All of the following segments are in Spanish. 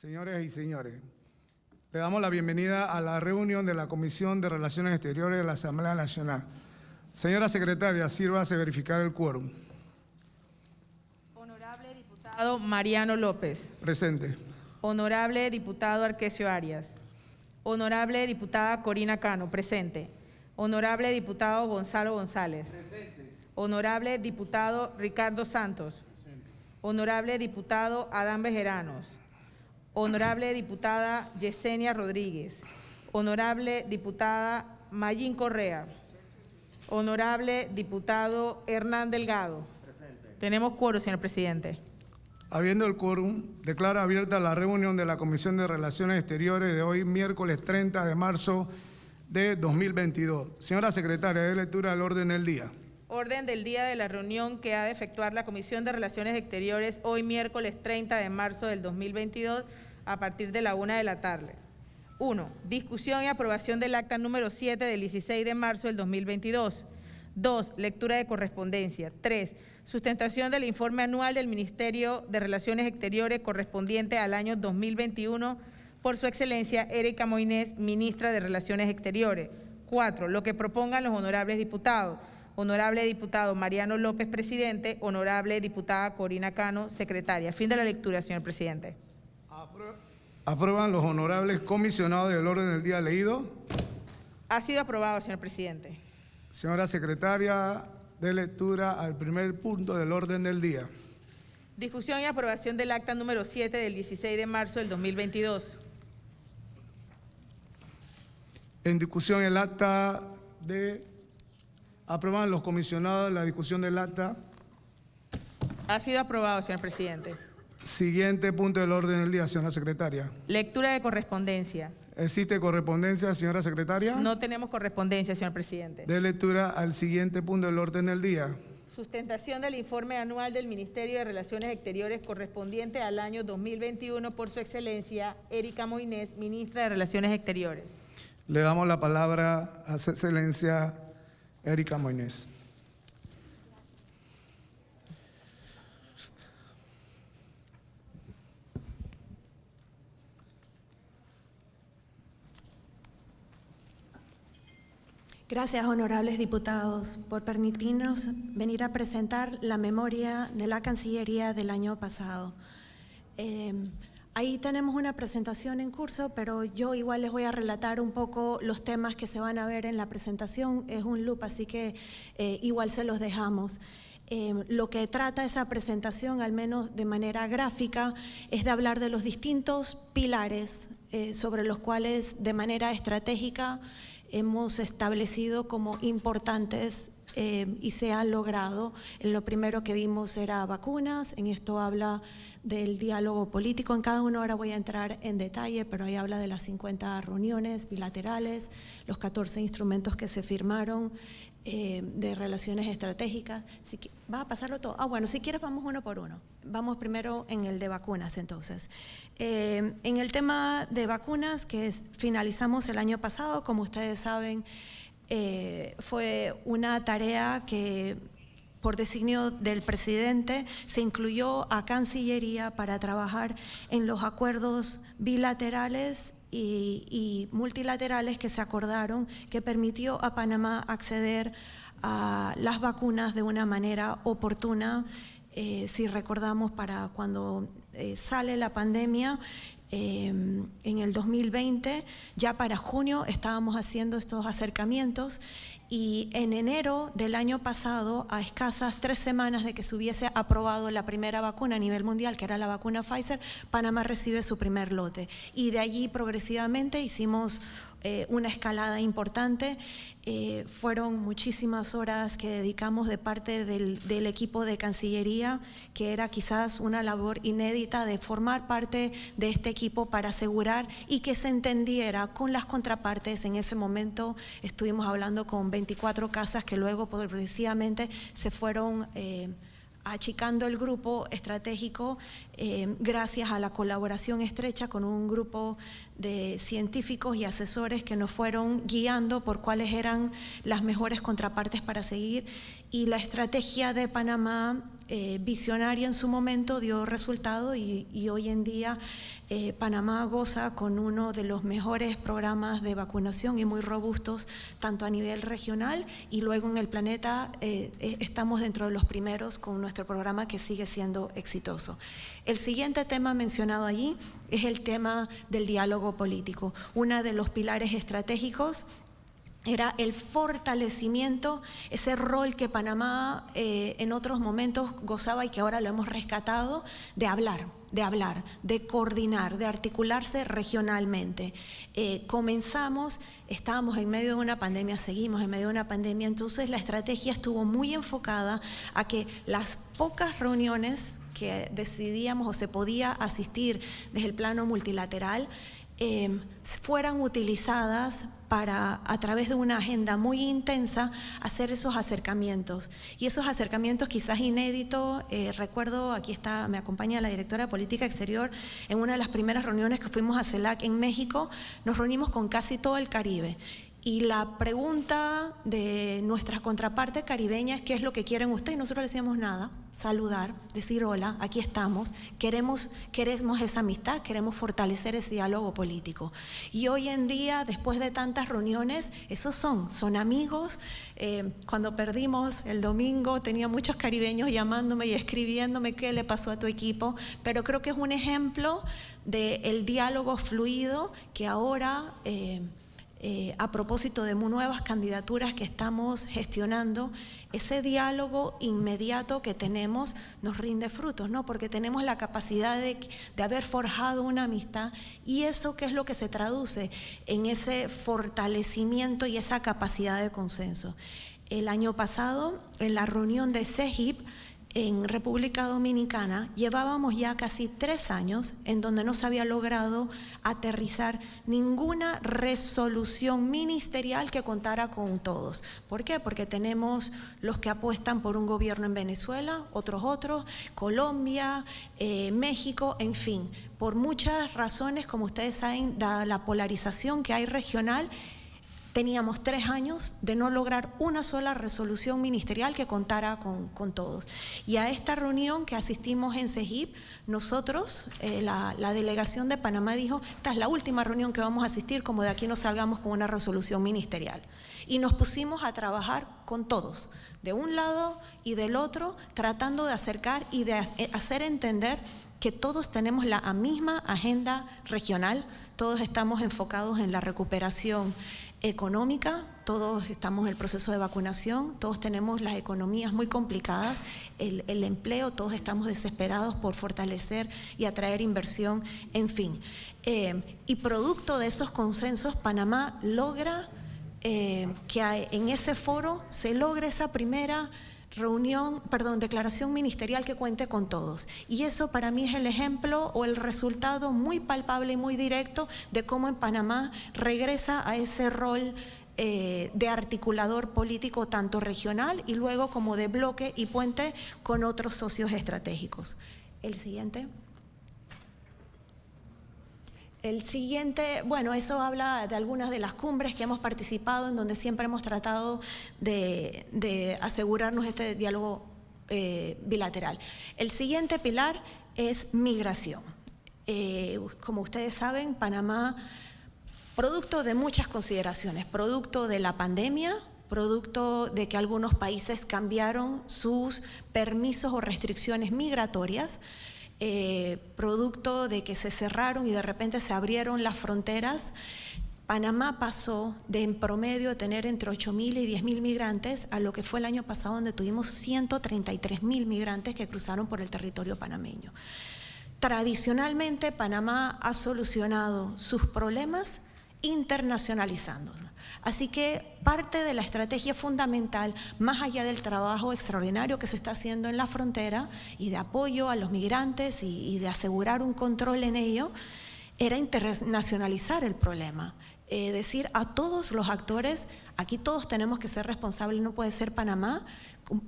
Señores y señores, le damos la bienvenida a la reunión de la Comisión de Relaciones Exteriores de la Asamblea Nacional. Señora secretaria, sírvase a verificar el quórum. Honorable diputado Mariano López. Presente. Honorable diputado Arquesio Arias. Honorable diputada Corina Cano. Presente. Honorable diputado Gonzalo González. Presente. Honorable diputado Ricardo Santos. Presente. Honorable diputado Adán Bejeranos. Honorable diputada Yesenia Rodríguez. Honorable diputada Mayín Correa. Honorable diputado Hernán Delgado. Presente. Tenemos quórum, señor presidente. Habiendo el quórum, declaro abierta la reunión de la Comisión de Relaciones Exteriores de hoy, miércoles 30 de marzo de 2022. Señora secretaria, dé lectura al orden del día. Orden del día de la reunión que ha de efectuar la Comisión de Relaciones Exteriores hoy miércoles 30 de marzo del 2022 a partir de la 1 de la tarde. 1. Discusión y aprobación del acta número 7 del 16 de marzo del 2022. 2. Lectura de correspondencia. 3. Sustentación del informe anual del Ministerio de Relaciones Exteriores correspondiente al año 2021 por su excelencia Erika Moines, ministra de Relaciones Exteriores. 4. Lo que propongan los honorables diputados. Honorable diputado Mariano López, presidente. Honorable diputada Corina Cano, secretaria. Fin de la lectura, señor presidente. ¿Aprueban los honorables comisionados del orden del día leído? Ha sido aprobado, señor presidente. Señora secretaria, dé lectura al primer punto del orden del día. Discusión y aprobación del acta número 7 del 16 de marzo del 2022. En discusión el acta de... ¿Aprueban los comisionados la discusión del acta? Ha sido aprobado, señor presidente. Siguiente punto del orden del día, señora secretaria. Lectura de correspondencia. ¿Existe correspondencia, señora secretaria? No tenemos correspondencia, señor presidente. De lectura al siguiente punto del orden del día. Sustentación del informe anual del Ministerio de Relaciones Exteriores correspondiente al año 2021 por su excelencia Erika Moines, ministra de Relaciones Exteriores. Le damos la palabra a su excelencia Erika Moines. Gracias, honorables diputados, por permitirnos venir a presentar la memoria de la Cancillería del año pasado. Ahí tenemos una presentación en curso, pero yo igual les voy a relatar un poco los temas que se van a ver en la presentación. Es un loop, así que igual se los dejamos. Lo que trata esa presentación, al menos de manera gráfica, es de hablar de los distintos pilares sobre los cuales de manera estratégica hemos establecido como importantes y se han logrado. En lo primero que vimos era vacunas, en esto habla del diálogo político, en cada uno ahora voy a entrar en detalle, pero ahí habla de las 50 reuniones bilaterales, los 14 instrumentos que se firmaron de relaciones estratégicas. ¿Vas a pasarlo todo? Bueno, si quieres vamos uno por uno. Vamos primero en el de vacunas, entonces. En el tema de vacunas que finalizamos el año pasado, como ustedes saben, fue una tarea que por designio del presidente se incluyó a Cancillería para trabajar en los acuerdos bilaterales y multilaterales que se acordaron, que permitió a Panamá acceder a las vacunas de una manera oportuna. Si recordamos, para cuando sale la pandemia, en el 2020, ya para junio estábamos haciendo estos acercamientos y en enero del año pasado, a escasas 3 semanas de que se hubiese aprobado la primera vacuna a nivel mundial, que era la vacuna Pfizer, Panamá recibe su primer lote y de allí progresivamente hicimos una escalada importante. Fueron muchísimas horas que dedicamos de parte del equipo de Cancillería, que era quizás una labor inédita de formar parte de este equipo para asegurar y que se entendiera con las contrapartes. En ese momento estuvimos hablando con 24 casas que luego progresivamente se fueron achicando el grupo estratégico gracias a la colaboración estrecha con un grupo de científicos y asesores que nos fueron guiando por cuáles eran las mejores contrapartes para seguir. Y la estrategia de Panamá visionaria en su momento dio resultado y hoy en día Panamá goza con uno de los mejores programas de vacunación y muy robustos, tanto a nivel regional y luego en el planeta estamos dentro de los primeros con nuestro programa que sigue siendo exitoso. El siguiente tema mencionado allí es el tema del diálogo político, uno de los pilares estratégicos era el fortalecimiento, ese rol que Panamá en otros momentos gozaba y que ahora lo hemos rescatado, de hablar, de coordinar, de articularse regionalmente. Estábamos en medio de una pandemia, seguimos en medio de una pandemia, entonces la estrategia estuvo muy enfocada a que las pocas reuniones que decidíamos o se podía asistir desde el plano multilateral fueran utilizadas para, a través de una agenda muy intensa, hacer esos acercamientos. Y esos acercamientos quizás inéditos, recuerdo, me acompaña la directora de Política Exterior, en una de las primeras reuniones que fuimos a CELAC en México, nos reunimos con casi todo el Caribe. Y la pregunta de nuestra contraparte caribeña es: ¿qué es lo que quieren ustedes? Y nosotros le decíamos nada, saludar, decir hola, aquí estamos, queremos esa amistad, queremos fortalecer ese diálogo político. Y hoy en día, después de tantas reuniones, esos son amigos. Cuando perdimos el domingo, tenía muchos caribeños llamándome y escribiéndome qué le pasó a tu equipo, pero creo que es un ejemplo del diálogo fluido que ahora… a propósito de nuevas candidaturas que estamos gestionando, ese diálogo inmediato que tenemos nos rinde frutos, ¿no? Porque tenemos la capacidad de haber forjado una amistad, y eso que es lo que se traduce en ese fortalecimiento y esa capacidad de consenso. El año pasado, en la reunión de CEGIP, en República Dominicana, llevábamos ya casi 3 años en donde no se había logrado aterrizar ninguna resolución ministerial que contara con todos. ¿Por qué? Porque tenemos los que apuestan por un gobierno en Venezuela, otros, Colombia, México, en fin. Por muchas razones, como ustedes saben, dada la polarización que hay regional, teníamos 3 años de no lograr una sola resolución ministerial que contara con todos. Y a esta reunión que asistimos en CEGIP, nosotros, la delegación de Panamá dijo: esta es la última reunión que vamos a asistir, como de aquí no salgamos con una resolución ministerial. Y nos pusimos a trabajar con todos, de un lado y del otro, tratando de acercar y de hacer entender que todos tenemos la misma agenda regional, todos estamos enfocados en la recuperación económica, todos estamos en el proceso de vacunación, todos tenemos las economías muy complicadas, el empleo, todos estamos desesperados por fortalecer y atraer inversión, en fin. Y producto de esos consensos, Panamá logra que en ese foro se logre esa primera declaración ministerial que cuente con todos. Y eso para mí es el ejemplo o el resultado muy palpable y muy directo de cómo en Panamá regresa a ese rol de articulador político tanto regional y luego como de bloque y puente con otros socios estratégicos. El siguiente. El siguiente, bueno, eso habla de algunas de las cumbres que hemos participado, en donde siempre hemos tratado de asegurarnos este diálogo bilateral. El siguiente pilar es migración. Como ustedes saben, Panamá, producto de muchas consideraciones, producto de la pandemia, producto de que algunos países cambiaron sus permisos o restricciones migratorias, producto de que se cerraron y de repente se abrieron las fronteras, Panamá pasó de en promedio de tener entre 8.000 y 10.000 migrantes a lo que fue el año pasado, donde tuvimos 133.000 migrantes que cruzaron por el territorio panameño. Tradicionalmente, Panamá ha solucionado sus problemas internacionalizándolos. Así que parte de la estrategia fundamental, más allá del trabajo extraordinario que se está haciendo en la frontera y de apoyo a los migrantes y de asegurar un control en ello, era internacionalizar el problema. decir a todos los actores, aquí todos tenemos que ser responsables, no puede ser Panamá,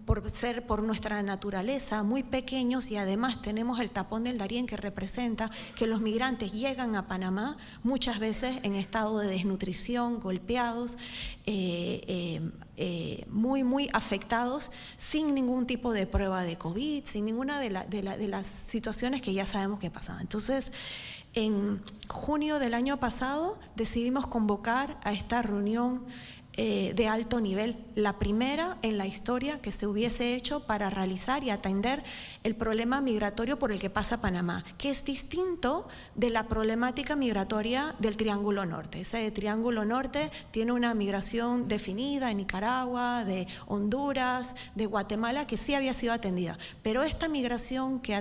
por nuestra naturaleza muy pequeños, y además tenemos el tapón del Darién que representa que los migrantes llegan a Panamá muchas veces en estado de desnutrición, golpeados, muy afectados, sin ningún tipo de prueba de COVID, sin ninguna de las situaciones que ya sabemos que pasan. Entonces, en junio del año pasado decidimos convocar a esta reunión de alto nivel, la primera en la historia que se hubiese hecho para realizar y atender el problema migratorio por el que pasa Panamá, que es distinto de la problemática migratoria del Triángulo Norte. Ese Triángulo Norte tiene una migración definida de Nicaragua, de Honduras, de Guatemala, que sí había sido atendida, pero esta migración que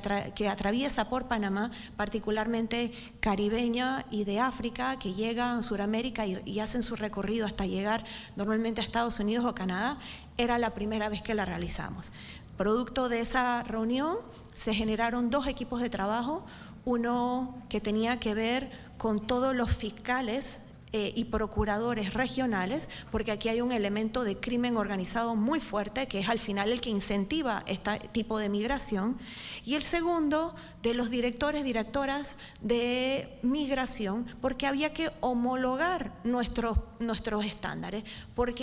atraviesa por Panamá, particularmente caribeña y de África, que llegan a Sudamérica y hacen su recorrido hasta llegar normalmente a Estados Unidos o Canadá, era la primera vez que la realizamos. Producto de esa reunión se generaron 2 equipos de trabajo, uno que tenía que ver con todos los fiscales y procuradores regionales, porque aquí hay un elemento de crimen organizado muy fuerte, que es al final el que incentiva este tipo de migración, y el segundo de los directoras de migración, porque había que homologar nuestros estándares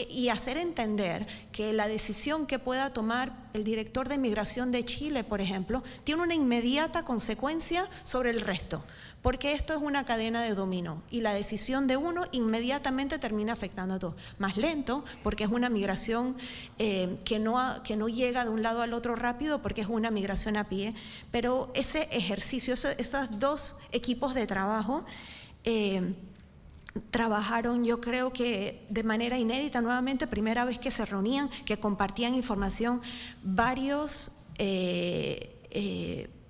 y hacer entender que la decisión que pueda tomar el director de migración de Chile, por ejemplo, tiene una inmediata consecuencia sobre el resto, porque esto es una cadena de dominó y la decisión de uno inmediatamente termina afectando a todos. Más lento, porque es una migración que no llega de un lado al otro rápido, porque es una migración a pie, pero ese ejercicio, esos 2 equipos de trabajo trabajaron, yo creo que de manera inédita, nuevamente, primera vez que se reunían, que compartían información, varios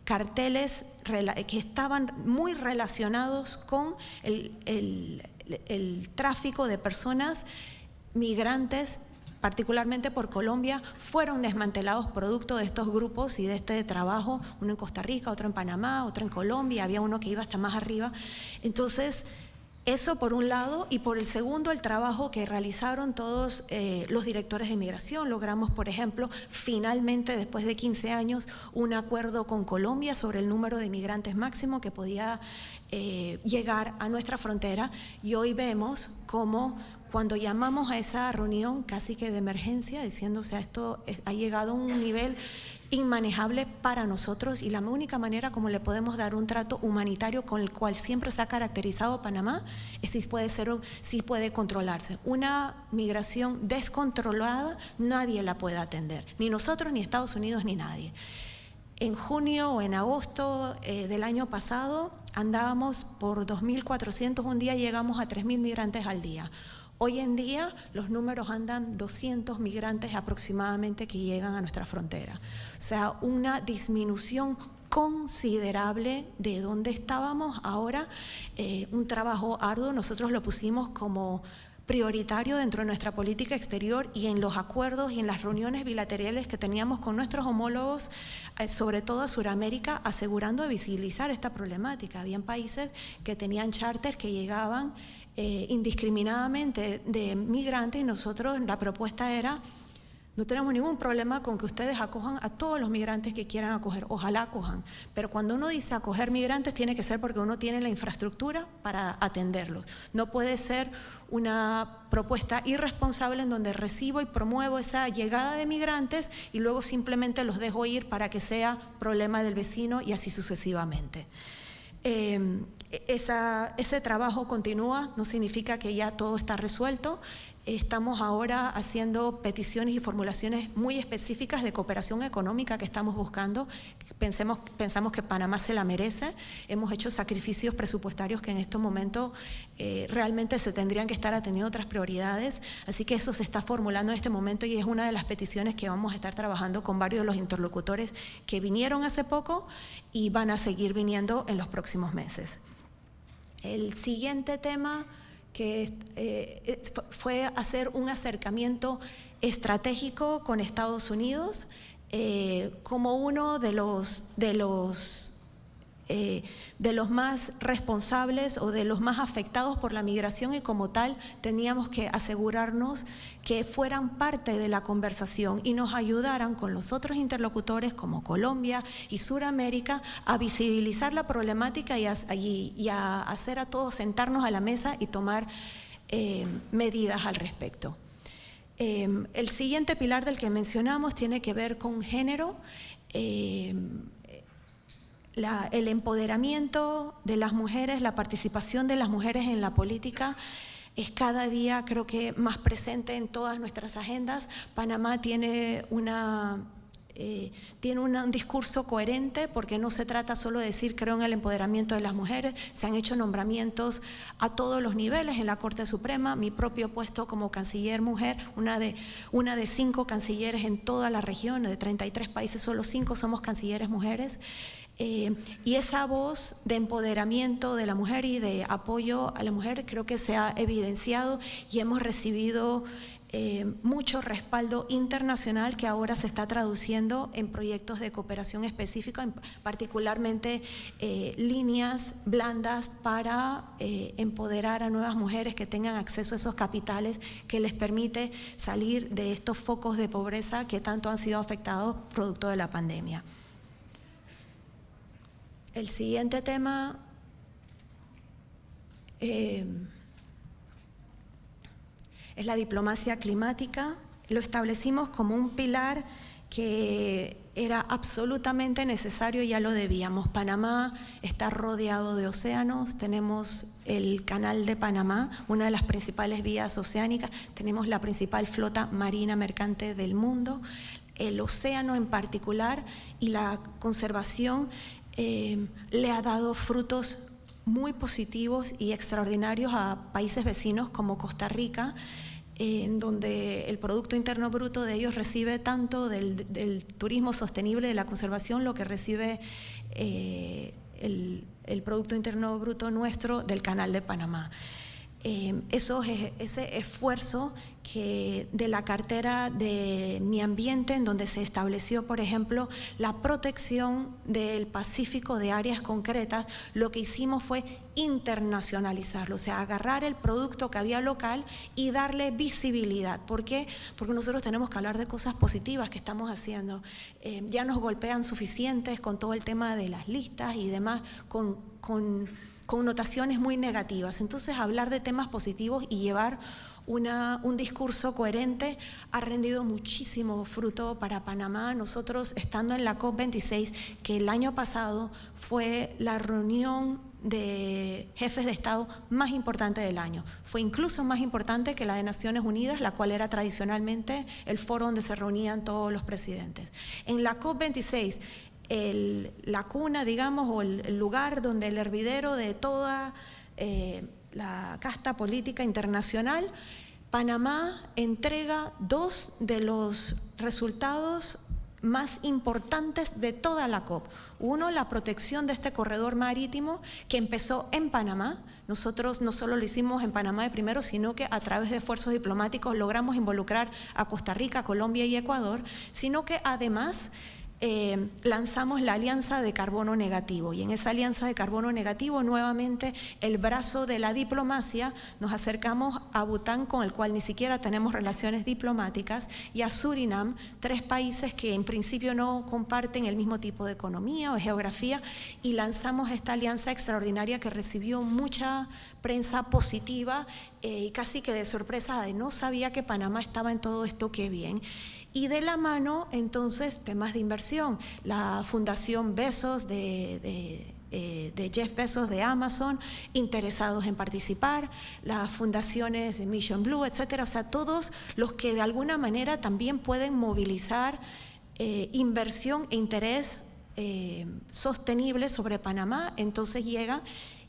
carteles que estaban muy relacionados con el tráfico de personas migrantes, particularmente por Colombia, fueron desmantelados producto de estos grupos y de este trabajo, uno en Costa Rica, otro en Panamá, otro en Colombia, había uno que iba hasta más arriba. Entonces, eso por un lado, y por el segundo, el trabajo que realizaron todos los directores de migración. Logramos, por ejemplo, finalmente, después de 15 años, un acuerdo con Colombia sobre el número de migrantes máximo que podía llegar a nuestra frontera, y hoy vemos cómo cuando llamamos a esa reunión casi que de emergencia, diciendo, o sea, esto ha llegado a un nivel inmanejable para nosotros, y la única manera como le podemos dar un trato humanitario con el cual siempre se ha caracterizado Panamá es si puede controlarse. Una migración descontrolada nadie la puede atender, ni nosotros, ni Estados Unidos, ni nadie. En junio o en agosto del año pasado andábamos por 2.400, un día llegamos a 3.000 migrantes al día. Hoy en día los números andan 200 migrantes aproximadamente que llegan a nuestra frontera. O sea, una disminución considerable de donde estábamos ahora, un trabajo arduo. Nosotros lo pusimos como prioritario dentro de nuestra política exterior y en los acuerdos y en las reuniones bilaterales que teníamos con nuestros homólogos, sobre todo a Sudamérica, asegurando de visibilizar esta problemática. Habían países que tenían charters que llegaban indiscriminadamente de migrantes, y nosotros, la propuesta era: no tenemos ningún problema con que ustedes acojan a todos los migrantes que quieran acoger, ojalá acojan, pero cuando uno dice acoger migrantes tiene que ser porque uno tiene la infraestructura para atenderlos. No puede ser una propuesta irresponsable en donde recibo y promuevo esa llegada de migrantes y luego simplemente los dejo ir para que sea problema del vecino y así sucesivamente. Ese trabajo continúa, no significa que ya todo está resuelto. Estamos ahora haciendo peticiones y formulaciones muy específicas de cooperación económica que estamos buscando. Pensamos que Panamá se la merece. Hemos hecho sacrificios presupuestarios que en estos momentos realmente se tendrían que estar atendiendo otras prioridades. Así que eso se está formulando en este momento y es una de las peticiones que vamos a estar trabajando con varios de los interlocutores que vinieron hace poco y van a seguir viniendo en los próximos meses. El siguiente tema que fue hacer un acercamiento estratégico con Estados Unidos como uno de los de los más responsables o de los más afectados por la migración, y como tal teníamos que asegurarnos que fueran parte de la conversación y nos ayudaran con los otros interlocutores como Colombia y Suramérica a visibilizar la problemática y a hacer a todos sentarnos a la mesa y tomar medidas al respecto. El siguiente pilar del que mencionamos tiene que ver con género. El empoderamiento de las mujeres, la participación de las mujeres en la política es cada día, creo que, más presente en todas nuestras agendas. Panamá tiene un discurso coherente, porque no se trata solo de decir creo en el empoderamiento de las mujeres. Se han hecho nombramientos a todos los niveles en la Corte Suprema. Mi propio puesto como canciller mujer, una de 5 cancilleres en toda la región, de 33 países, solo 5 somos cancilleres mujeres. Y esa voz de empoderamiento de la mujer y de apoyo a la mujer creo que se ha evidenciado y hemos recibido mucho respaldo internacional que ahora se está traduciendo en proyectos de cooperación específica, particularmente líneas blandas para empoderar a nuevas mujeres que tengan acceso a esos capitales que les permite salir de estos focos de pobreza que tanto han sido afectados producto de la pandemia. El siguiente tema es la diplomacia climática. Lo establecimos como un pilar que era absolutamente necesario y ya lo debíamos. Panamá está rodeado de océanos, tenemos el Canal de Panamá, una de las principales vías oceánicas, tenemos la principal flota marina mercante del mundo, el océano en particular, y la conservación le ha dado frutos muy positivos y extraordinarios a países vecinos como Costa Rica, en donde el Producto Interno Bruto de ellos recibe tanto del turismo sostenible, de la conservación, lo que recibe el Producto Interno Bruto nuestro del Canal de Panamá. Ese esfuerzo que de la cartera de Mi Ambiente, en donde se estableció, por ejemplo, la protección del Pacífico de áreas concretas, lo que hicimos fue internacionalizarlo, o sea, agarrar el producto que había local y darle visibilidad. ¿Por qué? Porque nosotros tenemos que hablar de cosas positivas que estamos haciendo. Ya nos golpean suficientes con todo el tema de las listas y demás, con connotaciones muy negativas. Entonces, hablar de temas positivos y llevar un discurso coherente ha rendido muchísimo fruto para Panamá. Nosotros, estando en la COP26, que el año pasado fue la reunión de jefes de Estado más importante del año, fue incluso más importante que la de Naciones Unidas, la cual era tradicionalmente el foro donde se reunían todos los presidentes. En la COP26, la cuna, digamos, o el lugar donde el hervidero de toda la casta política internacional, Panamá entrega 2 de los resultados más importantes de toda la COP. Uno, la protección de este corredor marítimo que empezó en Panamá. Nosotros no solo lo hicimos en Panamá de primero, sino que a través de esfuerzos diplomáticos logramos involucrar a Costa Rica, Colombia y Ecuador, sino que además lanzamos la Alianza de Carbono Negativo, y en esa Alianza de Carbono Negativo, nuevamente el brazo de la diplomacia, nos acercamos a Bután, con el cual ni siquiera tenemos relaciones diplomáticas, y a Surinam, 3 países que en principio no comparten el mismo tipo de economía o geografía, y lanzamos esta alianza extraordinaria que recibió mucha prensa positiva y casi que de sorpresa, de no sabía que Panamá estaba en todo esto, qué bien. Y de la mano, entonces, temas de inversión. La Fundación Bezos de Jeff Bezos de Amazon, interesados en participar, las fundaciones de Mission Blue, etcétera. O sea, todos los que de alguna manera también pueden movilizar inversión e interés sostenible sobre Panamá, entonces llegan.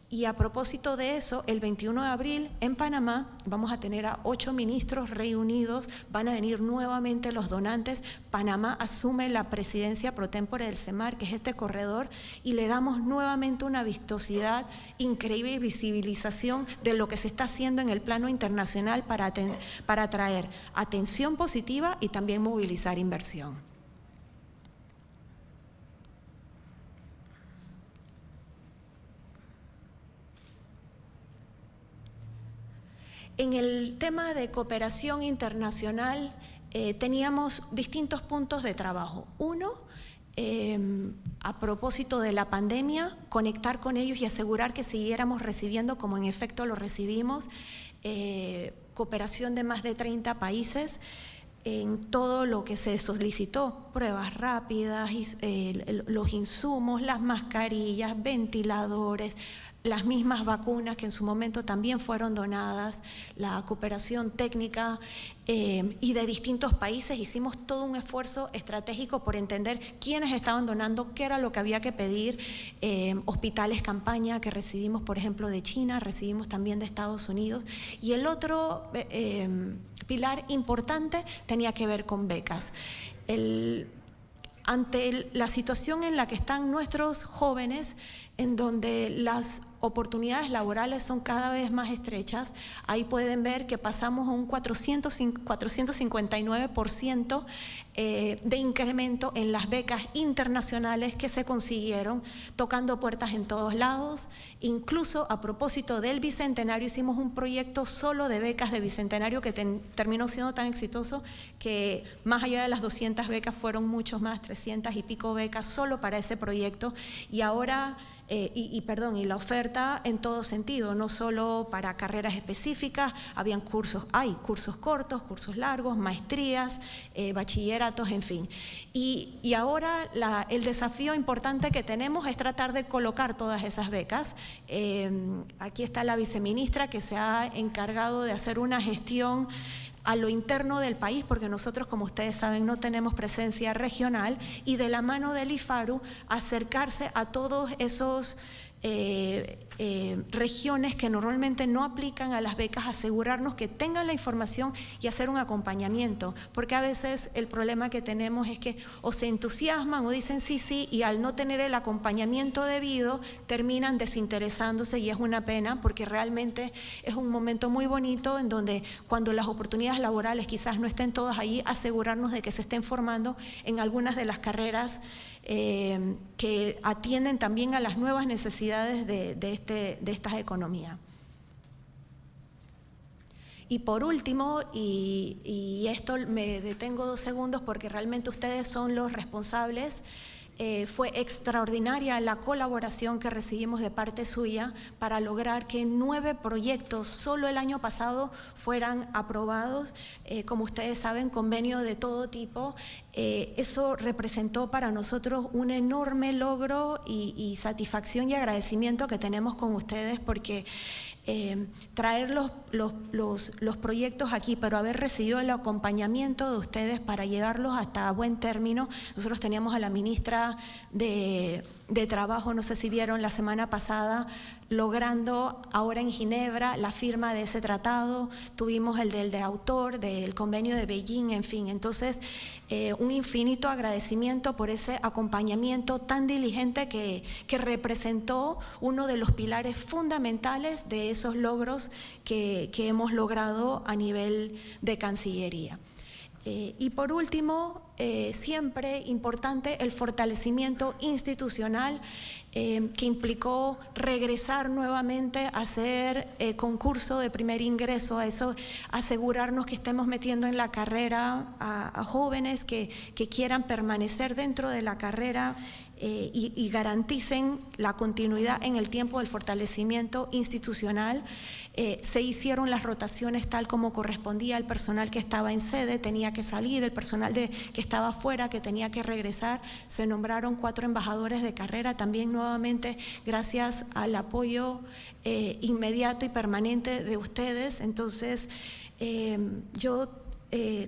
Y a propósito de eso, el 21 de abril en Panamá vamos a tener a 8 ministros reunidos, van a venir nuevamente los donantes. Panamá asume la presidencia pro tempore del CEMAR, que es este corredor, y le damos nuevamente una vistosidad increíble y visibilización de lo que se está haciendo en el plano internacional para atraer atención positiva y también movilizar inversión. En el tema de cooperación internacional teníamos distintos puntos de trabajo. Uno, a propósito de la pandemia, conectar con ellos y asegurar que siguiéramos recibiendo, como en efecto lo recibimos, cooperación de más de 30 países en todo lo que se solicitó, pruebas rápidas, los insumos, las mascarillas, ventiladores, las mismas vacunas que en su momento también fueron donadas, la cooperación técnica y de distintos países. Hicimos todo un esfuerzo estratégico por entender quiénes estaban donando, qué era lo que había que pedir, hospitales campaña que recibimos, por ejemplo, de China, recibimos también de Estados Unidos. Y el otro pilar importante tenía que ver con becas. Ante la situación en la que están nuestros jóvenes, en donde las oportunidades laborales son cada vez más estrechas, ahí pueden ver que pasamos a un 459% de incremento en las becas internacionales que se consiguieron, tocando puertas en todos lados. Incluso a propósito del Bicentenario, hicimos un proyecto solo de becas de Bicentenario que terminó siendo tan exitoso que más allá de las 200 becas fueron muchos más, 300 y pico becas solo para ese proyecto. Y ahora y la oferta en todo sentido, no solo para carreras específicas, hay cursos cortos, cursos largos, maestrías, bachilleratos, en fin. Y ahora el desafío importante que tenemos es tratar de colocar todas esas becas. Aquí está la viceministra que se ha encargado de hacer una gestión a lo interno del país, porque nosotros, como ustedes saben, no tenemos presencia regional, y de la mano del IFARU acercarse a todos esos regiones que normalmente no aplican a las becas, asegurarnos que tengan la información y hacer un acompañamiento, porque a veces el problema que tenemos es que o se entusiasman o dicen sí, sí, y al no tener el acompañamiento debido terminan desinteresándose, y es una pena porque realmente es un momento muy bonito en donde cuando las oportunidades laborales quizás no estén todas ahí, asegurarnos de que se estén formando en algunas de las carreras que atienden también a las nuevas necesidades de esta economía. Y por último, y esto me detengo 2 segundos porque realmente ustedes son los responsables, fue extraordinaria la colaboración que recibimos de parte suya para lograr que 9 proyectos solo el año pasado fueran aprobados, como ustedes saben, convenios de todo tipo. Eso representó para nosotros un enorme logro y satisfacción y agradecimiento que tenemos con ustedes, porque traer los proyectos aquí, pero haber recibido el acompañamiento de ustedes para llevarlos hasta buen término. Nosotros teníamos a la ministra de Trabajo, no sé si vieron la semana pasada, logrando ahora en Ginebra la firma de ese tratado, tuvimos el de autor, del convenio de Beijing, en fin. Entonces, un infinito agradecimiento por ese acompañamiento tan diligente que representó uno de los pilares fundamentales de esos logros que hemos logrado a nivel de Cancillería. Y por último, siempre importante el fortalecimiento institucional que implicó regresar nuevamente a hacer concurso de primer ingreso, a eso, asegurarnos que estemos metiendo en la carrera a jóvenes que quieran permanecer dentro de la carrera y garanticen la continuidad en el tiempo del fortalecimiento institucional. Se hicieron las rotaciones tal como correspondía, el personal que estaba en sede tenía que salir, el personal que estaba afuera que tenía que regresar. Se nombraron 4 embajadores de carrera, también nuevamente gracias al apoyo inmediato y permanente de ustedes. Entonces, yo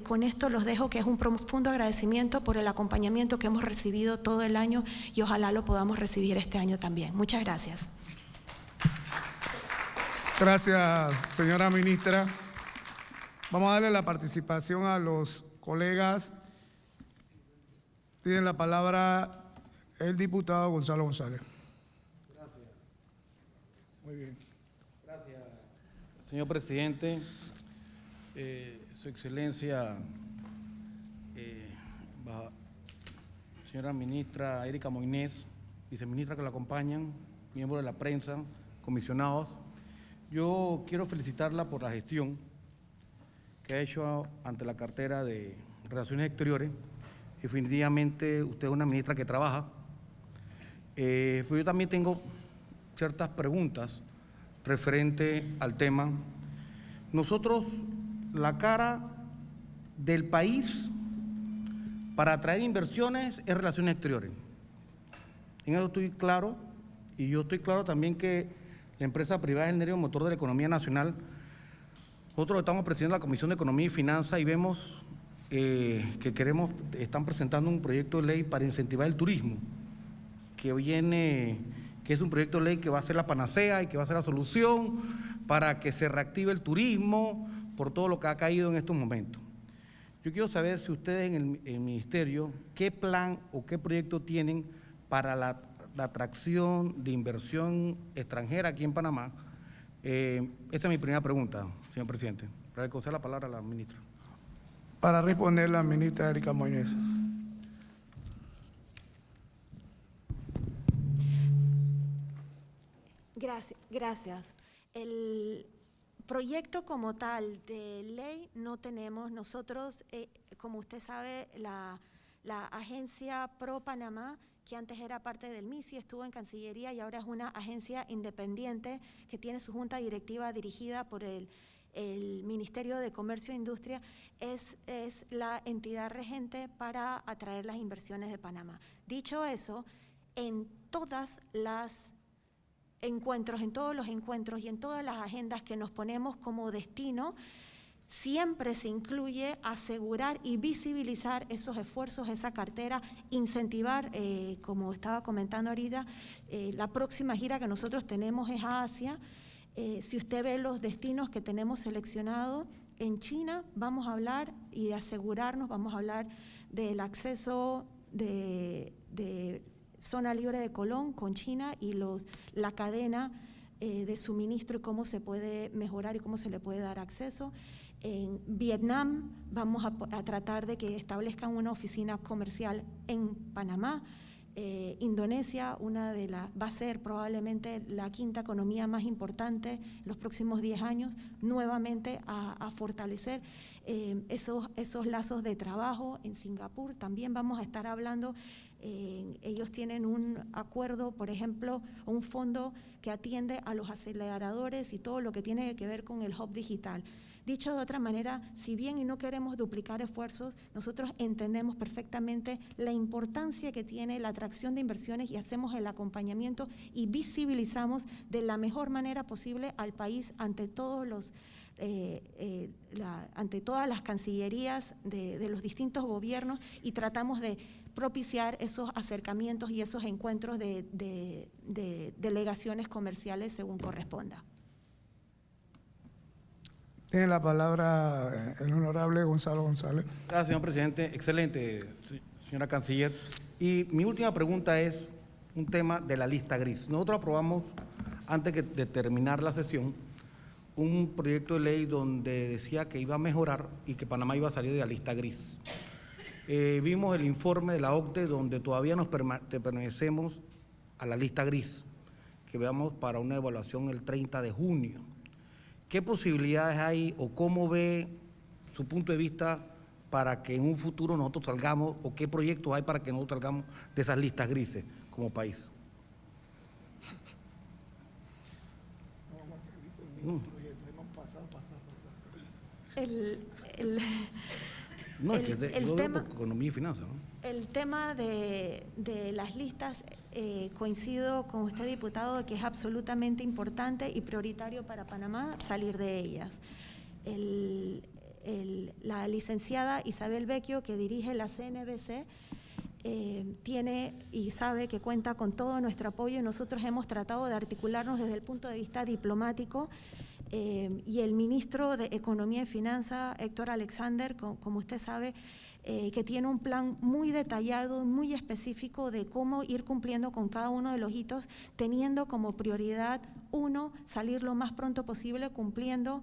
con esto los dejo, que es un profundo agradecimiento por el acompañamiento que hemos recibido todo el año y ojalá lo podamos recibir este año también. Muchas gracias. Gracias, señora ministra. Vamos a darle la participación a los colegas. Tiene la palabra el diputado Gonzalo González. Gracias. Muy bien. Gracias, señor presidente. Su excelencia, señora ministra Erika Moinés, viceministra que la acompañan, miembros de la prensa, comisionados. Yo quiero felicitarla por la gestión que ha hecho ante la cartera de Relaciones Exteriores. Definitivamente usted es una ministra que trabaja. Pues yo también tengo ciertas preguntas referente al tema. Nosotros, la cara del país para atraer inversiones es Relaciones Exteriores. En eso estoy claro, y yo estoy claro también que la empresa privada es el nervio motor de la economía nacional. Nosotros estamos presidiendo la Comisión de Economía y Finanzas y vemos que están presentando un proyecto de ley para incentivar el turismo, que es un proyecto de ley que va a ser la panacea y que va a ser la solución para que se reactive el turismo por todo lo que ha caído en estos momentos. Yo quiero saber si ustedes en el ministerio, qué plan o qué proyecto tienen para la atracción de inversión extranjera aquí en Panamá. Esa es mi primera pregunta, señor presidente. Para reconocer la palabra a la ministra. Para responder la ministra Erika Moines. Gracias. El proyecto como tal de ley no tenemos. Nosotros, como usted sabe, la agencia Pro Panamá, que antes era parte del MISI, estuvo en Cancillería y ahora es una agencia independiente que tiene su junta directiva dirigida por el Ministerio de Comercio e Industria, es la entidad regente para atraer las inversiones de Panamá. Dicho eso, en todos los encuentros y en todas las agendas que nos ponemos como destino, siempre se incluye asegurar y visibilizar esos esfuerzos, esa cartera, incentivar, como estaba comentando ahorita, la próxima gira que nosotros tenemos es a Asia. Si usted ve los destinos que tenemos seleccionados, en China vamos a hablar y de asegurarnos, vamos a hablar del acceso de zona libre de Colón con China y la cadena de suministro y cómo se puede mejorar y cómo se le puede dar acceso. En Vietnam vamos a tratar de que establezcan una oficina comercial en Panamá. Indonesia, va a ser probablemente la quinta economía más importante en los próximos 10 años, nuevamente a fortalecer esos lazos de trabajo. En Singapur también vamos a estar hablando, ellos tienen un acuerdo, por ejemplo, un fondo que atiende a los aceleradores y todo lo que tiene que ver con el hub digital. Dicho de otra manera, si bien y no queremos duplicar esfuerzos, nosotros entendemos perfectamente la importancia que tiene la atracción de inversiones y hacemos el acompañamiento y visibilizamos de la mejor manera posible al país ante todas las cancillerías de los distintos gobiernos y tratamos de propiciar esos acercamientos y esos encuentros de delegaciones comerciales según corresponda. Tiene la palabra el honorable Gonzalo González. Gracias, señor presidente. Excelente, señora canciller. Y mi última pregunta es un tema de la lista gris. Nosotros aprobamos, antes de terminar la sesión, un proyecto de ley donde decía que iba a mejorar y que Panamá iba a salir de la lista gris. Vimos el informe de la OCDE donde todavía nos pertenecemos a la lista gris, que veamos para una evaluación el 30 de junio. ¿Qué posibilidades hay o cómo ve su punto de vista para que en un futuro nosotros salgamos o qué proyectos hay para que nosotros salgamos de esas listas grises como país? El tema, economía y finanzas, ¿no? El tema de las listas, coincido con usted, diputado, que es absolutamente importante y prioritario para Panamá salir de ellas. La licenciada Isabel Vecchio, que dirige la CNBC, tiene y sabe que cuenta con todo nuestro apoyo y nosotros hemos tratado de articularnos desde el punto de vista diplomático. Y el ministro de Economía y Finanzas, Héctor Alexander, como usted sabe, que tiene un plan muy detallado, muy específico de cómo ir cumpliendo con cada uno de los hitos, teniendo como prioridad, uno, salir lo más pronto posible cumpliendo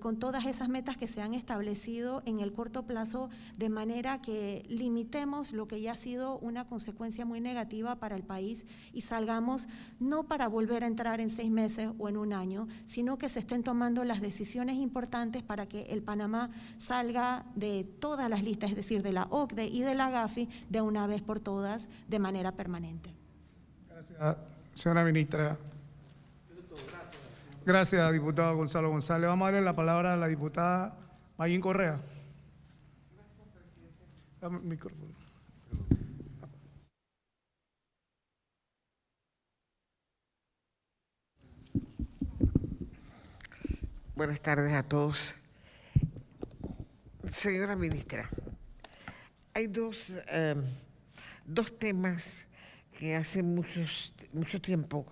con todas esas metas que se han establecido en el corto plazo, de manera que limitemos lo que ya ha sido una consecuencia muy negativa para el país y salgamos no para volver a entrar en 6 meses o en un año, sino que se estén tomando las decisiones importantes para que el Panamá salga de todas las listas, es decir, de la OCDE y de la GAFI, de una vez por todas, de manera permanente. Gracias, señora ministra. Gracias, diputado Gonzalo González. Vamos a darle la palabra a la diputada Mayín Correa. Dame el micrófono. Buenas tardes a todos. Señora ministra, hay dos temas que hace mucho tiempo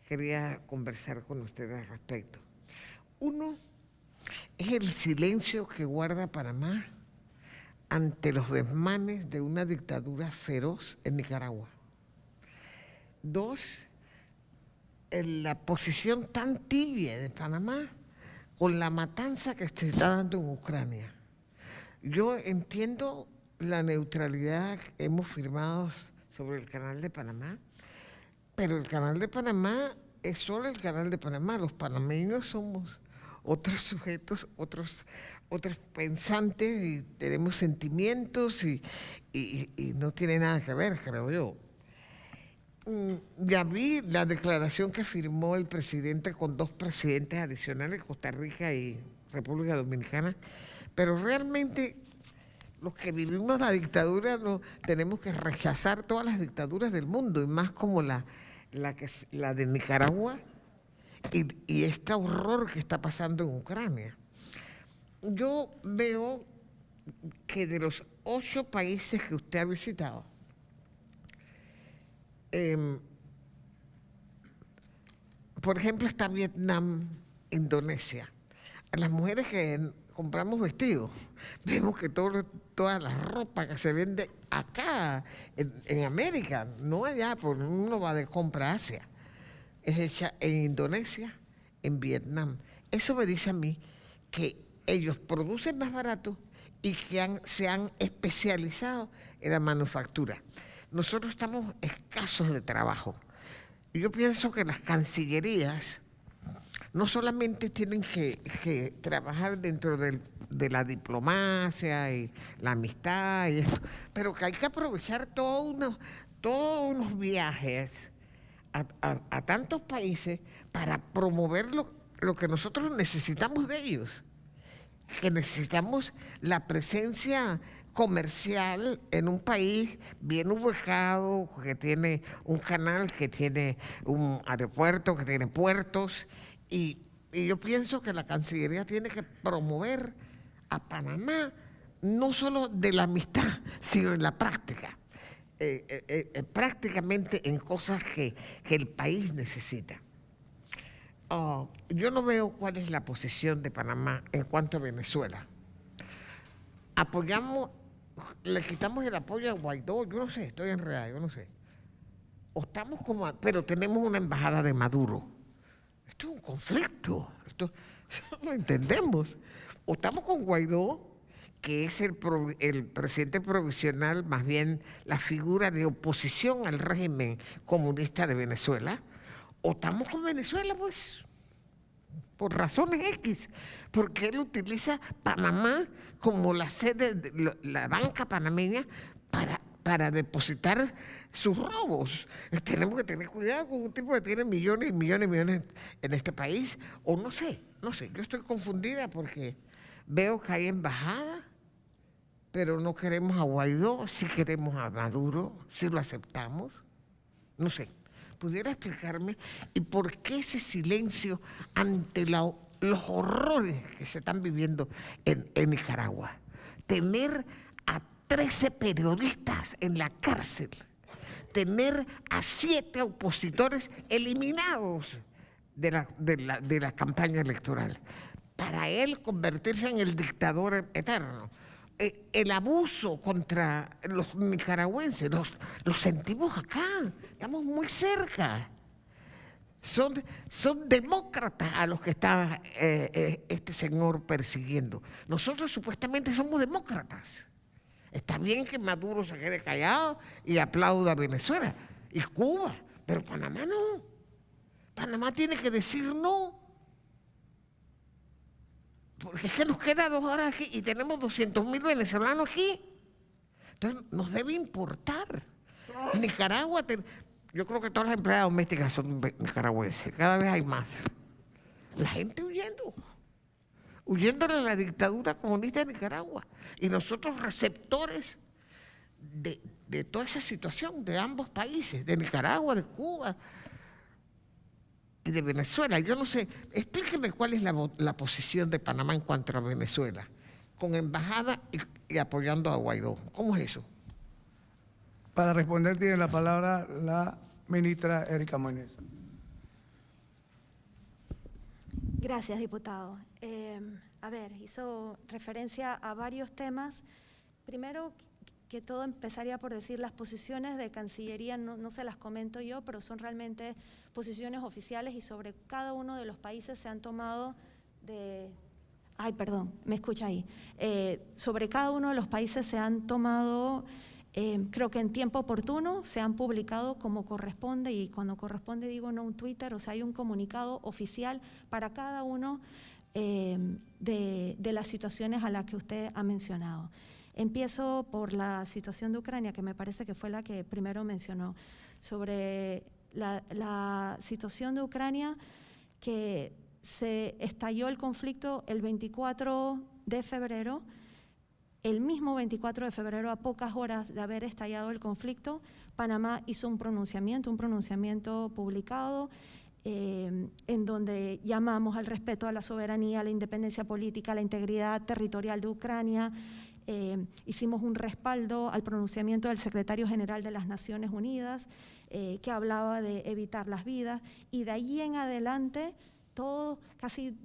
quería conversar con ustedes al respecto. Uno es el silencio que guarda Panamá ante los desmanes de una dictadura feroz en Nicaragua. Dos, la posición tan tibia de Panamá con la matanza que se está dando en Ucrania. Yo entiendo la neutralidad que hemos firmado sobre el Canal de Panamá, pero el Canal de Panamá es solo el Canal de Panamá. Los panameños somos otros sujetos, otros pensantes y tenemos sentimientos y no tiene nada que ver, creo yo. Ya vi la declaración que firmó el presidente con 2 presidentes adicionales, Costa Rica y República Dominicana, pero realmente los que vivimos la dictadura no tenemos que rechazar todas las dictaduras del mundo, y más como la de Nicaragua y este horror que está pasando en Ucrania. Yo veo que de los 8 países que usted ha visitado, por ejemplo, está Vietnam, Indonesia. A las mujeres que compramos vestidos, vemos que toda la ropa que se vende acá, en América, no allá, porque uno va de compra a Asia, es hecha en Indonesia, en Vietnam. Eso me dice a mí que ellos producen más barato y que se han especializado en la manufactura. Nosotros estamos escasos de trabajo. Yo pienso que las cancillerías no solamente tienen que trabajar dentro de la diplomacia y la amistad, y eso, pero que hay que aprovechar todos unos viajes a tantos países para promover lo que nosotros necesitamos de ellos, que necesitamos la presencia comercial en un país bien ubicado, que tiene un canal, que tiene un aeropuerto, que tiene puertos, y yo pienso que la Cancillería tiene que promover a Panamá no solo de la amistad, sino en la práctica, prácticamente en cosas que el país necesita. Yo no veo cuál es la posición de Panamá en cuanto a Venezuela. Le quitamos el apoyo a Guaidó, yo no sé, estoy enredada, yo no sé. Pero tenemos una embajada de Maduro. Esto es un conflicto, esto no lo entendemos. O estamos con Guaidó, que es el presidente provisional, más bien la figura de oposición al régimen comunista de Venezuela, o estamos con Venezuela, pues, por razones X, porque él utiliza Panamá como la sede de la banca panameña para depositar sus robos. Tenemos que tener cuidado con un tipo que tiene millones y millones y millones en este país, o no sé, yo estoy confundida porque veo que hay embajada, pero no queremos a Guaidó, sí queremos a Maduro, sí lo aceptamos, no sé. ¿Pudiera explicarme y por qué ese silencio ante los horrores que se están viviendo en Nicaragua? Tener a 13 periodistas en la cárcel, tener a 7 opositores eliminados de la campaña electoral, para él convertirse en el dictador eterno. El abuso contra los nicaragüenses, lo sentimos acá, estamos muy cerca. Son demócratas a los que está este señor persiguiendo. Nosotros supuestamente somos demócratas. Está bien que Maduro se quede callado y aplauda a Venezuela y Cuba, pero Panamá no. Panamá tiene que decir no. Porque es que nos queda 2 horas aquí y tenemos 200.000 venezolanos aquí. Entonces nos debe importar. Nicaragua, yo creo que todas las empleadas domésticas son nicaragüenses, cada vez hay más. La gente huyendo de la dictadura comunista de Nicaragua. Y nosotros receptores de toda esa situación de ambos países, de Nicaragua, de Cuba y de Venezuela. Yo no sé, explíqueme cuál es la posición de Panamá en cuanto a Venezuela, con embajada y apoyando a Guaidó. ¿Cómo es eso? Para responder tiene la palabra la ministra Erika Moines. Gracias, diputado. Hizo referencia a varios temas. Primero que todo, empezaría por decir las posiciones de Cancillería, no se las comento yo, pero son realmente posiciones oficiales y sobre cada uno de los países se han tomado sobre cada uno de los países se han tomado, creo que en tiempo oportuno, se han publicado como corresponde, y cuando corresponde digo no un Twitter, o sea, hay un comunicado oficial para cada uno de las situaciones a las que usted ha mencionado. Empiezo por la situación de Ucrania, que me parece que fue la que primero mencionó. Sobre la situación de Ucrania, que se estalló el conflicto el 24 de febrero, el mismo 24 de febrero, a pocas horas de haber estallado el conflicto, Panamá hizo un pronunciamiento publicado, en donde llamamos al respeto a la soberanía, a la independencia política, a la integridad territorial de Ucrania. Hicimos un respaldo al pronunciamiento del secretario general de las Naciones Unidas, que hablaba de evitar las vidas, y de allí en adelante, casi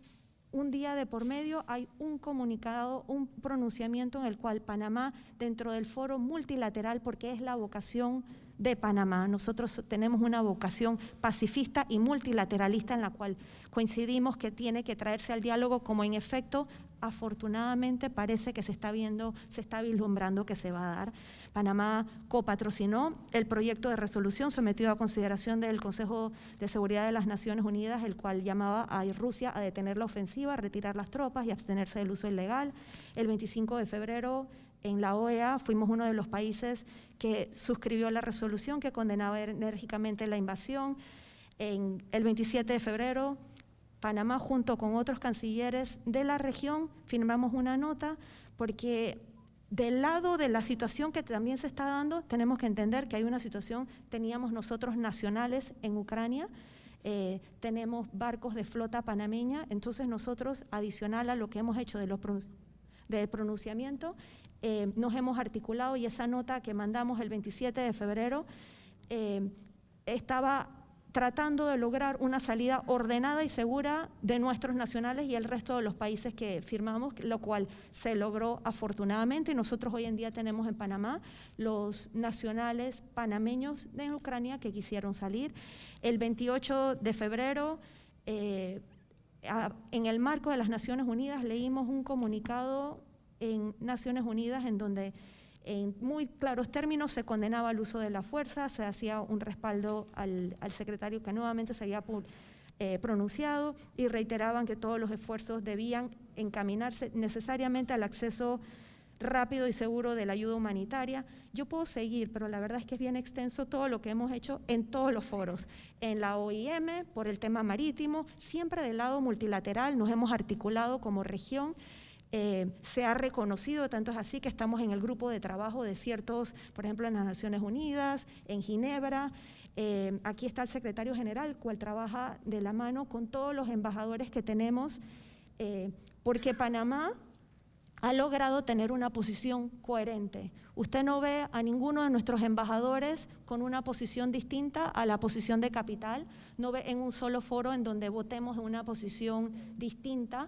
un día de por medio, hay un comunicado, un pronunciamiento en el cual Panamá, dentro del foro multilateral, porque es la vocación de Panamá, nosotros tenemos una vocación pacifista y multilateralista en la cual coincidimos que tiene que traerse al diálogo, como en efecto, afortunadamente parece que se está vislumbrando que se va a dar. Panamá copatrocinó el proyecto de resolución sometido a consideración del Consejo de Seguridad de las Naciones Unidas, el cual llamaba a Rusia a detener la ofensiva, a retirar las tropas y abstenerse del uso ilegal. El 25 de febrero, en la OEA, fuimos uno de los países que suscribió la resolución que condenaba enérgicamente la invasión. El 27 de febrero, Panamá, junto con otros cancilleres de la región, firmamos una nota porque del lado de la situación que también se está dando, tenemos que entender que hay una situación, teníamos nosotros nacionales en Ucrania, tenemos barcos de flota panameña, entonces nosotros, adicional a lo que hemos hecho del pronunciamiento, nos hemos articulado, y esa nota que mandamos el 27 de febrero estaba tratando de lograr una salida ordenada y segura de nuestros nacionales y el resto de los países que firmamos, lo cual se logró afortunadamente, y nosotros hoy en día tenemos en Panamá los nacionales panameños de Ucrania que quisieron salir. El 28 de febrero, en el marco de las Naciones Unidas, leímos un comunicado en Naciones Unidas en donde en muy claros términos se condenaba el uso de la fuerza, se hacía un respaldo al secretario que nuevamente se había pronunciado, y reiteraban que todos los esfuerzos debían encaminarse necesariamente al acceso rápido y seguro de la ayuda humanitaria. Yo puedo seguir, pero la verdad es que es bien extenso todo lo que hemos hecho en todos los foros, en la OIM, por el tema marítimo, siempre del lado multilateral, nos hemos articulado como región. Se ha reconocido, tanto es así que estamos en el grupo de trabajo de ciertos, por ejemplo, en las Naciones Unidas, en Ginebra. Aquí está el secretario general, cual trabaja de la mano con todos los embajadores que tenemos, porque Panamá ha logrado tener una posición coherente. Usted no ve a ninguno de nuestros embajadores con una posición distinta a la posición de capital, no ve en un solo foro en donde votemos en una posición distinta.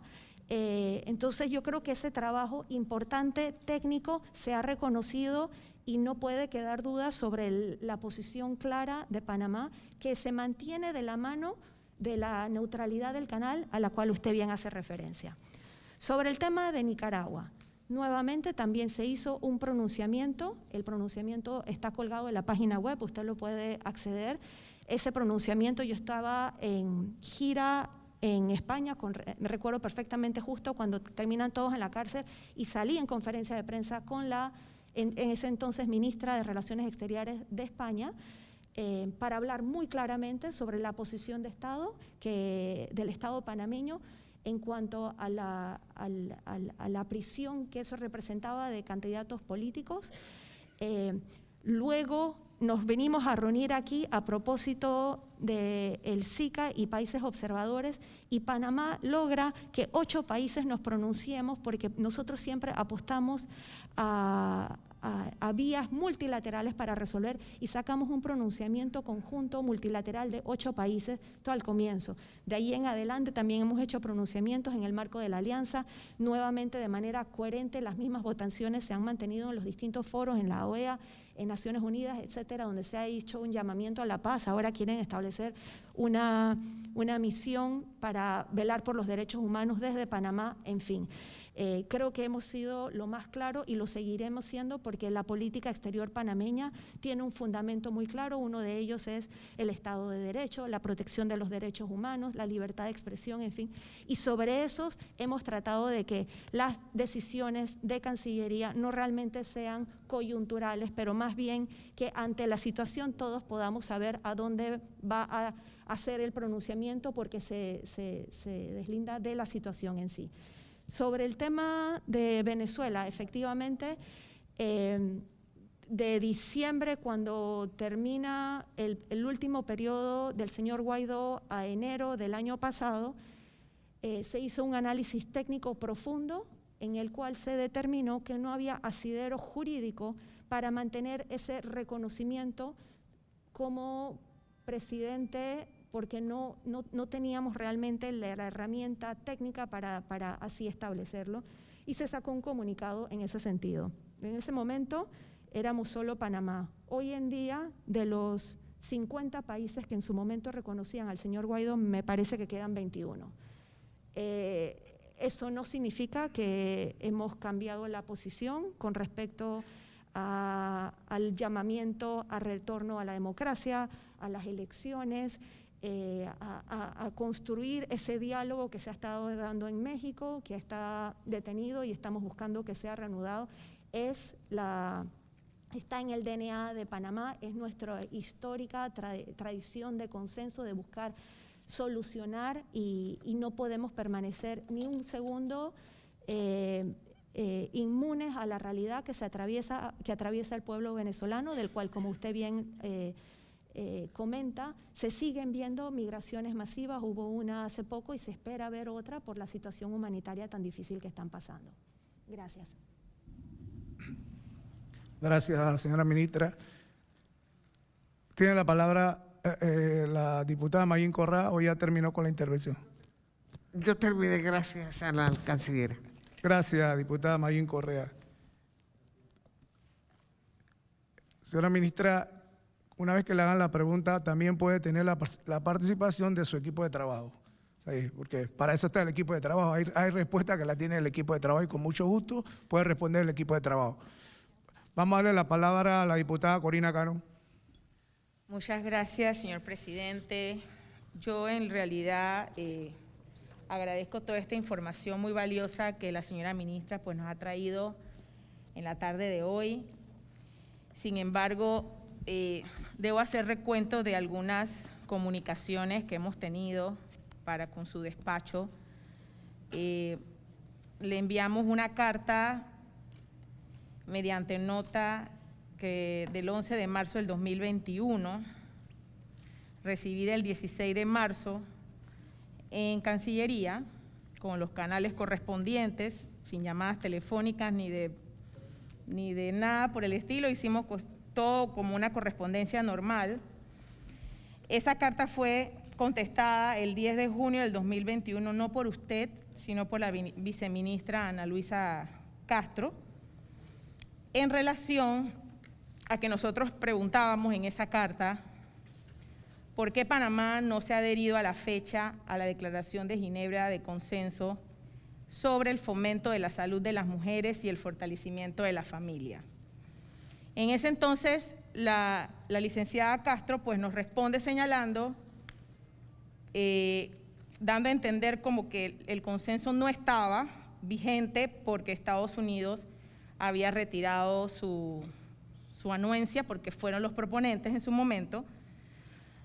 Entonces yo creo que ese trabajo importante técnico se ha reconocido y no puede quedar duda sobre la posición clara de Panamá, que se mantiene de la mano de la neutralidad del canal a la cual usted bien hace referencia. Sobre el tema de Nicaragua, nuevamente también se hizo un pronunciamiento, el pronunciamiento está colgado en la página web, usted lo puede acceder. Ese pronunciamiento, yo estaba en gira en España, me recuerdo perfectamente justo cuando terminan todos en la cárcel y salí en conferencia de prensa con la, en ese entonces, ministra de Relaciones Exteriores de España, para hablar muy claramente sobre la posición de Estado, del Estado panameño en cuanto a la prisión que eso representaba de candidatos políticos. Luego nos venimos a reunir aquí a propósito del SICA y países observadores, y Panamá logra que 8 países nos pronunciemos porque nosotros siempre apostamos a vías multilaterales para resolver, y sacamos un pronunciamiento conjunto multilateral de 8 países todo al comienzo. De ahí en adelante también hemos hecho pronunciamientos en el marco de la alianza, nuevamente de manera coherente. Las mismas votaciones se han mantenido en los distintos foros, en la OEA, en Naciones Unidas, etcétera, donde se ha hecho un llamamiento a la paz. Ahora quieren establecer una misión para velar por los derechos humanos desde Panamá, en fin. Creo que hemos sido lo más claro y lo seguiremos siendo, porque la política exterior panameña tiene un fundamento muy claro. Uno de ellos es el Estado de Derecho, la protección de los derechos humanos, la libertad de expresión, en fin. Y sobre esos hemos tratado de que las decisiones de Cancillería no realmente sean coyunturales, pero más bien que ante la situación todos podamos saber a dónde va a hacer el pronunciamiento, porque se deslinda de la situación en sí. Sobre el tema de Venezuela, efectivamente, de diciembre, cuando termina el último periodo del señor Guaidó, a enero del año pasado, se hizo un análisis técnico profundo en el cual se determinó que no había asidero jurídico para mantener ese reconocimiento como presidente, porque no teníamos realmente la herramienta técnica para así establecerlo, y se sacó un comunicado en ese sentido. En ese momento éramos solo Panamá. Hoy en día, de los 50 países que en su momento reconocían al señor Guaidó, me parece que quedan 21. Eso no significa que hemos cambiado la posición con respecto al llamamiento a retorno a la democracia, a las elecciones, a construir ese diálogo que se ha estado dando en México, que está detenido y estamos buscando que sea reanudado. Está en el DNA de Panamá, es nuestra histórica tradición de consenso, de buscar solucionar, y no podemos permanecer ni un segundo inmunes a la realidad que atraviesa el pueblo venezolano, del cual, como usted bien comenta, se siguen viendo migraciones masivas. Hubo una hace poco y se espera ver otra por la situación humanitaria tan difícil que están pasando. Gracias. Gracias, señora ministra. Tiene la palabra la diputada Mayín Correa, o ya terminó con la intervención. Yo terminé, gracias a la canciller. Gracias, diputada Mayín Correa. Señora ministra, una vez que le hagan la pregunta, también puede tener la participación de su equipo de trabajo, ¿sí? Porque para eso está el equipo de trabajo. Hay respuesta que la tiene el equipo de trabajo, y con mucho gusto puede responder el equipo de trabajo. Vamos a darle la palabra a la diputada Corina Cano. Muchas gracias, señor presidente. Yo en realidad agradezco toda esta información muy valiosa que la señora ministra pues nos ha traído en la tarde de hoy. Sin embargo, debo hacer recuento de algunas comunicaciones que hemos tenido con su despacho. Le enviamos una carta mediante nota del 11 de marzo del 2021, recibida el 16 de marzo en Cancillería, con los canales correspondientes, sin llamadas telefónicas ni de nada por el estilo. Hicimos todo como una correspondencia normal. Esa carta fue contestada el 10 de junio del 2021, no por usted, sino por la viceministra Ana Luisa Castro, en relación a que nosotros preguntábamos en esa carta ¿Por qué Panamá no se ha adherido a la fecha a la Declaración de Ginebra de Consenso sobre el fomento de la salud de las mujeres y el fortalecimiento de la familia? En ese entonces, la licenciada Castro pues, nos responde señalando, dando a entender como que el consenso no estaba vigente porque Estados Unidos había retirado su anuencia porque fueron los proponentes en su momento,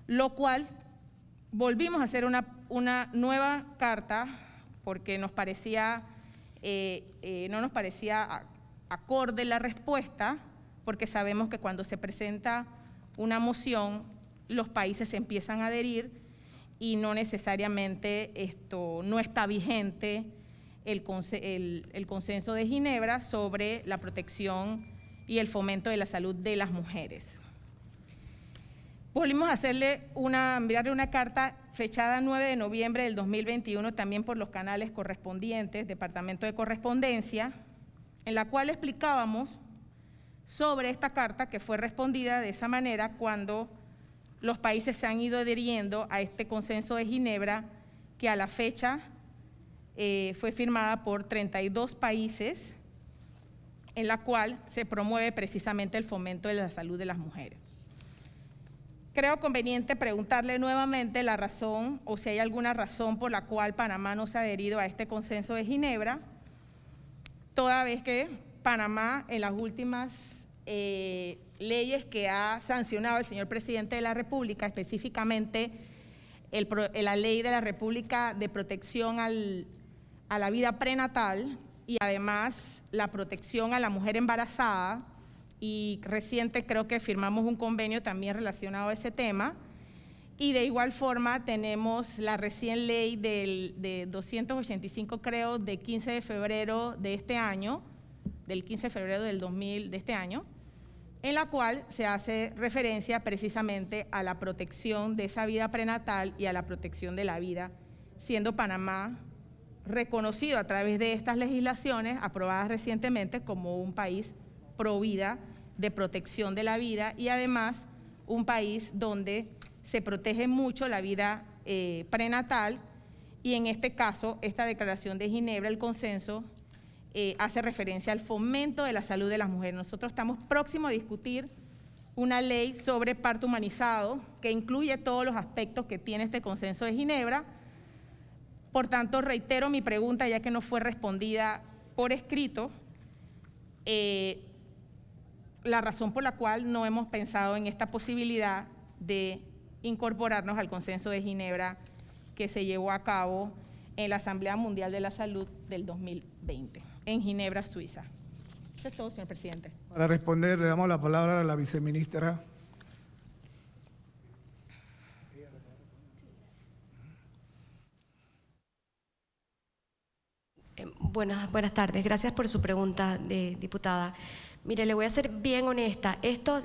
lo cual volvimos a hacer una nueva carta porque nos parecía, no nos parecía acorde la respuesta, porque sabemos que cuando se presenta una moción, los países se empiezan a adherir y no necesariamente no está vigente el consenso de Ginebra sobre la protección y el fomento de la salud de las mujeres. Volvimos a enviarle una carta fechada 9 de noviembre del 2021, también por los canales correspondientes, Departamento de Correspondencia, en la cual explicábamos sobre esta carta que fue respondida de esa manera cuando los países se han ido adhiriendo a este consenso de Ginebra, que a la fecha fue firmada por 32 países, en la cual se promueve precisamente el fomento de la salud de las mujeres. Creo conveniente preguntarle nuevamente la razón o si hay alguna razón por la cual Panamá no se ha adherido a este consenso de Ginebra, toda vez que Panamá en las últimas leyes que ha sancionado el señor presidente de la República, específicamente la ley de la República de protección a la vida prenatal y además la protección a la mujer embarazada, y reciente creo que firmamos un convenio también relacionado a ese tema, y de igual forma tenemos la recién ley de 285 creo de 15 de febrero de este año, del 15 de febrero del 2000 de este año, en la cual se hace referencia precisamente a la protección de esa vida prenatal y a la protección de la vida, siendo Panamá reconocido a través de estas legislaciones aprobadas recientemente como un país pro vida, de protección de la vida y además un país donde se protege mucho la vida prenatal, y en este caso esta declaración de Ginebra, el consenso, hace referencia al fomento de la salud de las mujeres. Nosotros estamos próximos a discutir una ley sobre parto humanizado que incluye todos los aspectos que tiene este consenso de Ginebra. Por tanto, reitero mi pregunta, ya que no fue respondida por escrito, la razón por la cual no hemos pensado en esta posibilidad de incorporarnos al consenso de Ginebra que se llevó a cabo en la Asamblea Mundial de la Salud del 2020, en Ginebra, Suiza. Eso es todo, señor presidente. Para responder, le damos la palabra a la viceministra. Buenas tardes. Gracias por su pregunta, diputada. Mire, le voy a ser bien honesta.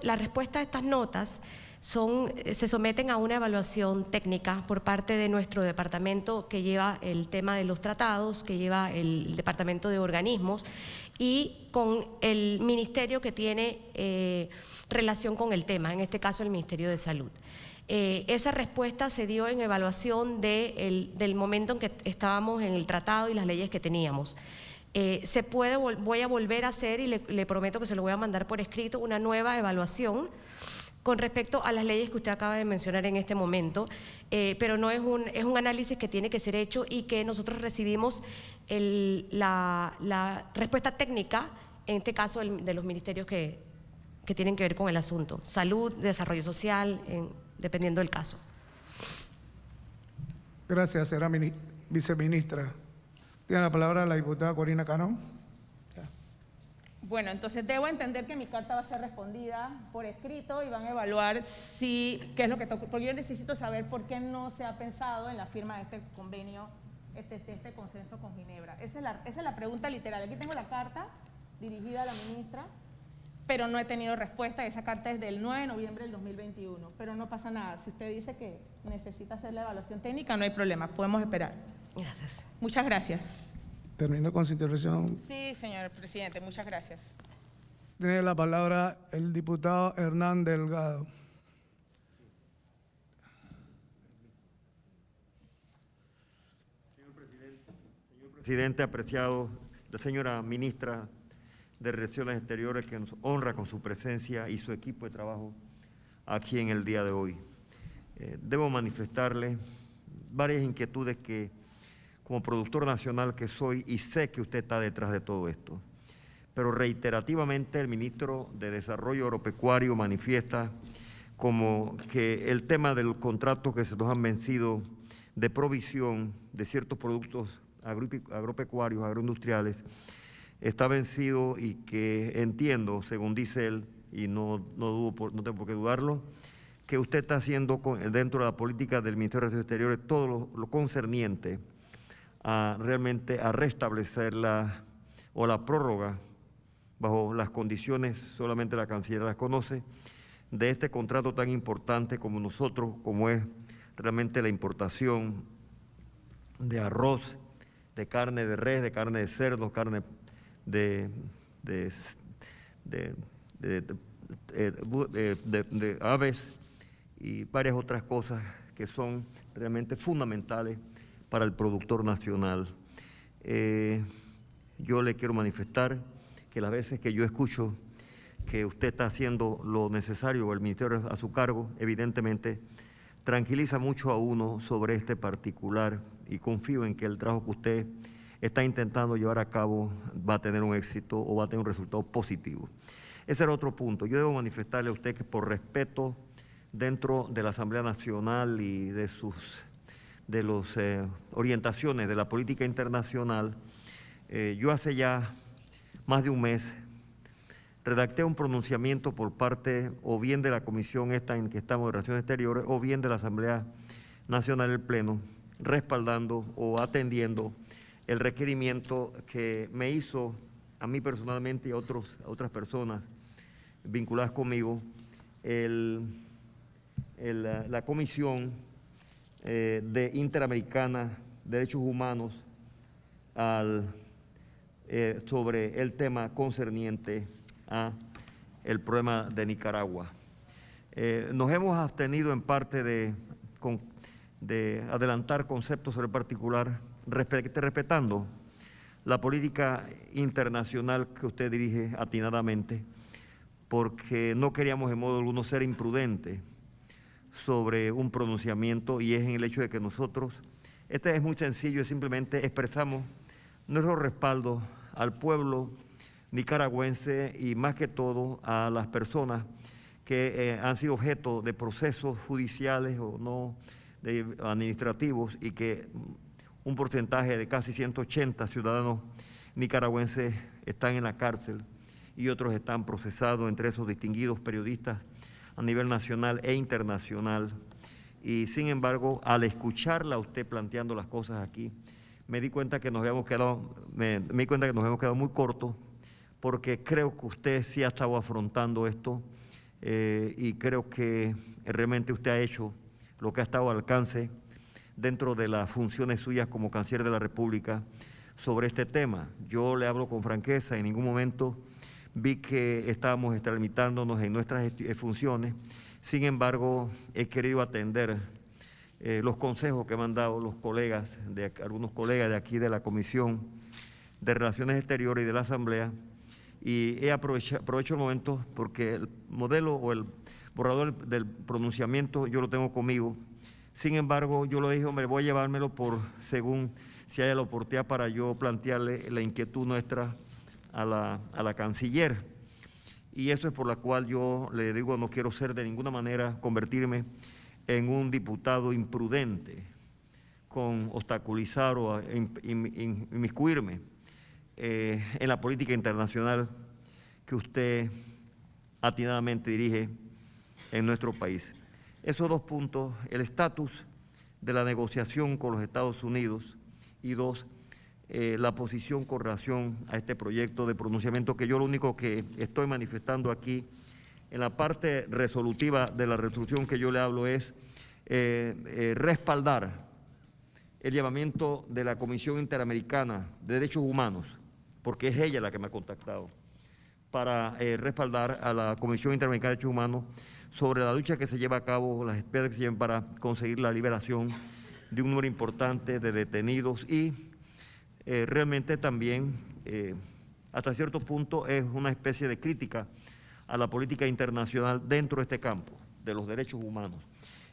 La respuesta a estas notas se someten a una evaluación técnica por parte de nuestro departamento que lleva el tema de los tratados, que lleva el departamento de organismos y con el ministerio que tiene relación con el tema, en este caso el Ministerio de Salud. Esa respuesta se dio en evaluación del momento en que estábamos en el tratado y las leyes que teníamos. Voy a volver a hacer, y le prometo que se lo voy a mandar por escrito, una nueva evaluación con respecto a las leyes que usted acaba de mencionar en este momento, pero no es un análisis que tiene que ser hecho y que nosotros recibimos la respuesta técnica, en este caso de los ministerios que tienen que ver con el asunto, salud, desarrollo social, dependiendo del caso. Gracias, señora viceministra. Tiene la palabra la diputada Corina Cano. Bueno, entonces debo entender que mi carta va a ser respondida por escrito y van a evaluar qué es lo que toca, porque yo necesito saber por qué no se ha pensado en la firma de este convenio, este consenso con Ginebra. Esa es la pregunta literal. Aquí tengo la carta dirigida a la ministra, pero no he tenido respuesta. Esa carta es del 9 de noviembre del 2021, pero no pasa nada. Si usted dice que necesita hacer la evaluación técnica, no hay problema, podemos esperar. Gracias. Muchas gracias. ¿Terminó con su intervención? Sí, señor presidente, muchas gracias. Tiene la palabra el diputado Hernán Delgado. Presidente, apreciado, la señora ministra de Relaciones Exteriores, que nos honra con su presencia, y su equipo de trabajo aquí en el día de hoy. Debo manifestarle varias inquietudes que, como productor nacional que soy, y sé que usted está detrás de todo esto, pero reiterativamente el ministro de Desarrollo Agropecuario manifiesta como que el tema del contrato que se nos han vencido de provisión de ciertos productos agropecuarios, agroindustriales, está vencido, y que entiendo, según dice él, y no tengo por qué dudarlo, que usted está haciendo dentro de la política del Ministerio de Relaciones Exteriores todo lo concerniente a realmente a restablecer la prórroga bajo las condiciones, solamente la Cancillería las conoce, de este contrato tan importante como nosotros, como es realmente la importación de arroz, de carne de res, de carne de cerdo, carne de aves y varias otras cosas que son realmente fundamentales para el productor nacional. Yo le quiero manifestar que las veces que yo escucho que usted está haciendo lo necesario, o el ministerio a su cargo, evidentemente tranquiliza mucho a uno sobre este particular, y confío en que el trabajo que usted está intentando llevar a cabo va a tener un éxito o va a tener un resultado positivo. Ese era otro punto. Yo debo manifestarle a usted que, por respeto dentro de la Asamblea Nacional y de las orientaciones de la política internacional, yo hace ya más de un mes redacté un pronunciamiento por parte o bien de la comisión esta en que estamos de Relaciones Exteriores, o bien de la Asamblea Nacional del Pleno, respaldando o atendiendo el requerimiento que me hizo a mí personalmente y a otras personas vinculadas conmigo la Comisión Interamericana de Derechos Humanos sobre el tema concerniente a el problema de Nicaragua. Nos hemos abstenido en parte de adelantar conceptos sobre el particular, respetando la política internacional que usted dirige atinadamente, porque no queríamos en modo alguno ser imprudentes sobre un pronunciamiento, y es en el hecho de que nosotros, este es muy sencillo, simplemente expresamos nuestro respaldo al pueblo nicaragüense y, más que todo, a las personas que han sido objeto de procesos judiciales o no administrativos, y que un porcentaje de casi 180 ciudadanos nicaragüenses están en la cárcel y otros están procesados, entre esos distinguidos periodistas a nivel nacional e internacional. Y sin embargo, al escucharla a usted planteando las cosas aquí, me di cuenta que nos habíamos quedado muy cortos, porque creo que usted sí ha estado afrontando esto, y creo que realmente usted ha hecho lo que ha estado al alcance dentro de las funciones suyas como canciller de la República sobre este tema. Yo le hablo con franqueza, en ningún momento vi que estábamos extralimitándonos en nuestras funciones. Sin embargo, he querido atender los consejos que me han dado algunos colegas de aquí de la Comisión de Relaciones Exteriores y de la Asamblea, y aprovecho el momento porque el modelo o el borrador del pronunciamiento yo lo tengo conmigo. Sin embargo, yo lo dije, hombre, voy a llevármelo según si haya la oportunidad para yo plantearle la inquietud nuestra a la canciller. Y eso es por la cual yo le digo, no quiero ser de ninguna manera convertirme en un diputado imprudente con obstaculizar o inmiscuirme en la política internacional que usted atinadamente dirige en nuestro país. Esos dos puntos, el estatus de la negociación con los Estados Unidos, y dos, la posición con relación a este proyecto de pronunciamiento, que yo lo único que estoy manifestando aquí en la parte resolutiva de la resolución que yo le hablo es respaldar el llamamiento de la Comisión Interamericana de Derechos Humanos, porque es ella la que me ha contactado, para respaldar a la Comisión Interamericana de Derechos Humanos sobre la lucha que se lleva a cabo, las espera que se llevan para conseguir la liberación de un número importante de detenidos y realmente también, hasta cierto punto, es una especie de crítica a la política internacional dentro de este campo de los derechos humanos.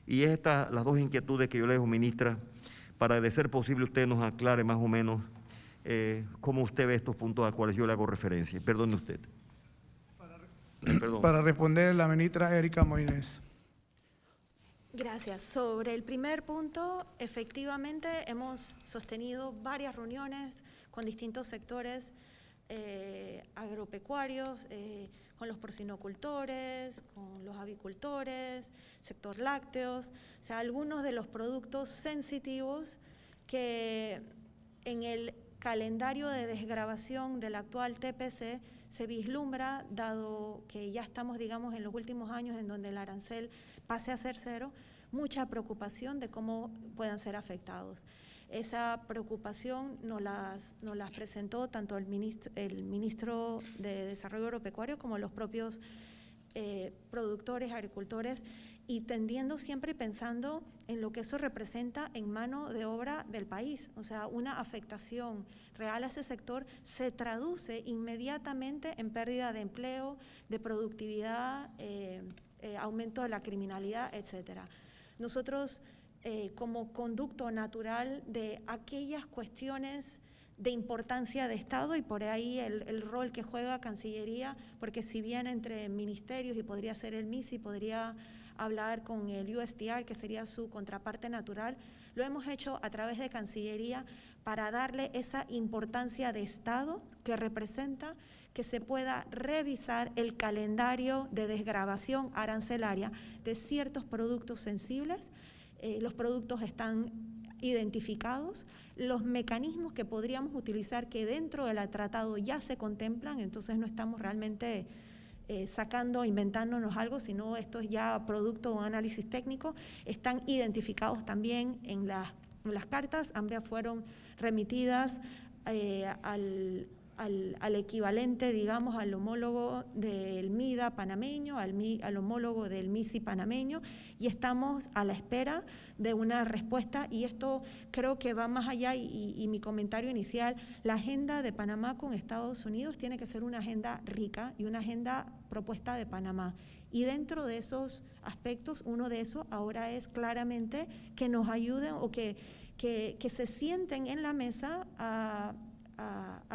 Y estas las dos inquietudes que yo le dejo, ministra, para de ser posible usted nos aclare más o menos cómo usted ve estos puntos a los cuales yo le hago referencia. Perdone usted. Perdón. Para responder la ministra Erika Moines. Gracias. Sobre el primer punto, efectivamente hemos sostenido varias reuniones con distintos sectores agropecuarios, con los porcinocultores, con los avicultores, sector lácteos, o sea, algunos de los productos sensitivos que en el calendario de desgravación del actual TPC se vislumbra, dado que ya estamos, digamos, en los últimos años en donde el arancel pase a ser cero, mucha preocupación de cómo puedan ser afectados. Esa preocupación nos las presentó tanto el ministro de Desarrollo Agropecuario como los propios productores, agricultores, y tendiendo siempre pensando en lo que eso representa en mano de obra del país. O sea, una afectación real a ese sector se traduce inmediatamente en pérdida de empleo, de productividad, aumento de la criminalidad, etcétera. Nosotros, como conducto natural de aquellas cuestiones de importancia de Estado, y por ahí el rol que juega Cancillería, porque si bien entre ministerios, y podría ser el MISI, podría hablar con el USTR, que sería su contraparte natural, lo hemos hecho a través de Cancillería para darle esa importancia de Estado que representa que se pueda revisar el calendario de desgravación arancelaria de ciertos productos sensibles. Los productos están identificados, los mecanismos que podríamos utilizar que dentro del tratado ya se contemplan, entonces no estamos realmente sacando, inventándonos algo, sino esto es ya producto de un análisis técnico, están identificados también en las cartas, ambas fueron remitidas al equivalente, digamos, al homólogo del MIDA panameño, al homólogo del MISI panameño, y estamos a la espera de una respuesta, y esto creo que va más allá, y mi comentario inicial, la agenda de Panamá con Estados Unidos tiene que ser una agenda rica y una agenda propuesta de Panamá. Y dentro de esos aspectos, uno de esos ahora es claramente que nos ayuden o que se sienten en la mesa a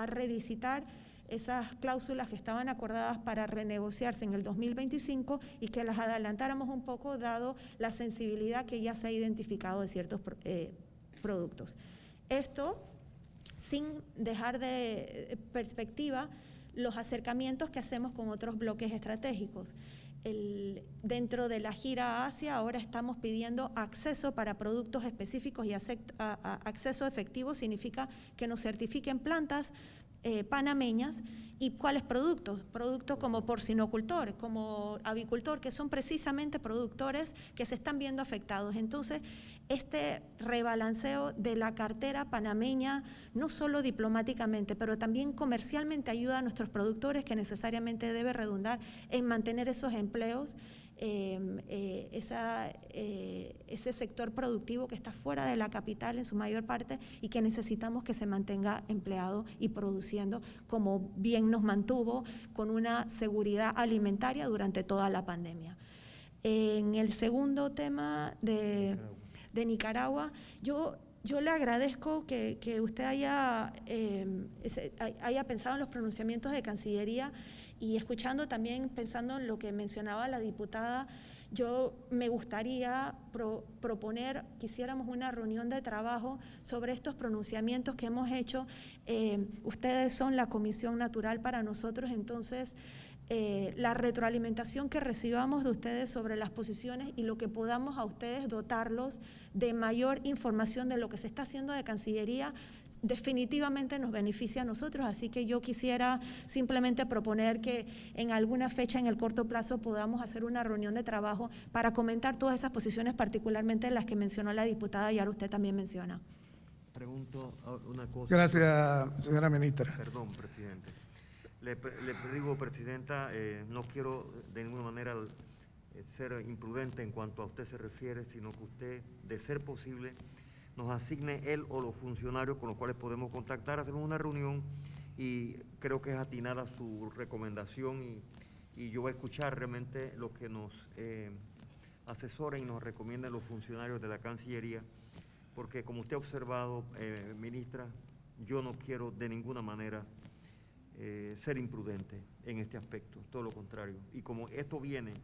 revisitar esas cláusulas que estaban acordadas para renegociarse en el 2025 y que las adelantáramos un poco dado la sensibilidad que ya se ha identificado de ciertos productos. Esto sin dejar de perspectiva los acercamientos que hacemos con otros bloques estratégicos. Dentro de la gira a Asia ahora estamos pidiendo acceso para productos específicos, y acceso efectivo significa que nos certifiquen plantas panameñas. ¿Y cuáles productos? Productos como porcinocultor, como avicultor, que son precisamente productores que se están viendo afectados. Entonces, este rebalanceo de la cartera panameña, no solo diplomáticamente, pero también comercialmente, ayuda a nuestros productores, que necesariamente debe redundar en mantener esos empleos, ese sector productivo que está fuera de la capital en su mayor parte y que necesitamos que se mantenga empleado y produciendo, como bien nos mantuvo con una seguridad alimentaria durante toda la pandemia. En el segundo tema de Nicaragua, yo le agradezco que usted haya pensado en los pronunciamientos de Cancillería, y escuchando también, pensando en lo que mencionaba la diputada, yo me gustaría proponer, quisiéramos una reunión de trabajo sobre estos pronunciamientos que hemos hecho. Ustedes son la comisión natural para nosotros, entonces la retroalimentación que recibamos de ustedes sobre las posiciones y lo que podamos a ustedes dotarlos de mayor información de lo que se está haciendo de Cancillería, definitivamente nos beneficia a nosotros, así que yo quisiera simplemente proponer que en alguna fecha en el corto plazo podamos hacer una reunión de trabajo para comentar todas esas posiciones, particularmente las que mencionó la diputada y ahora usted también menciona. Pregunto una cosa. Gracias, señora ministra. Perdón, presidente. Le digo, presidenta, no quiero de ninguna manera ser imprudente en cuanto a usted se refiere, sino que usted, de ser posible, nos asigne él o los funcionarios con los cuales podemos contactar. Hacemos una reunión y creo que es atinada su recomendación y yo voy a escuchar realmente lo que nos asesoren y nos recomiendan los funcionarios de la Cancillería, porque como usted ha observado, ministra, yo no quiero de ninguna manera ser imprudente en este aspecto, todo lo contrario. Y como esto viene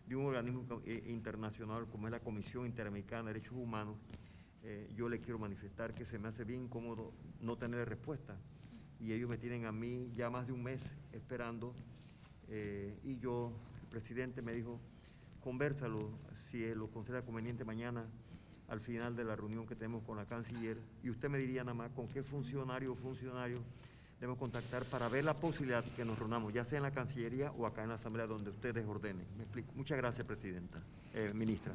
de un organismo internacional como es la Comisión Interamericana de Derechos Humanos, yo le quiero manifestar que se me hace bien incómodo no tener respuesta. Y ellos me tienen a mí ya más de un mes esperando. Y yo, el presidente me dijo, convérsalo si lo considera conveniente mañana al final de la reunión que tenemos con la canciller. Y usted me diría nada más con qué funcionario o funcionario debemos contactar para ver la posibilidad que nos reunamos, ya sea en la Cancillería o acá en la Asamblea, donde ustedes ordenen. Me explico. Muchas gracias, presidenta, ministra.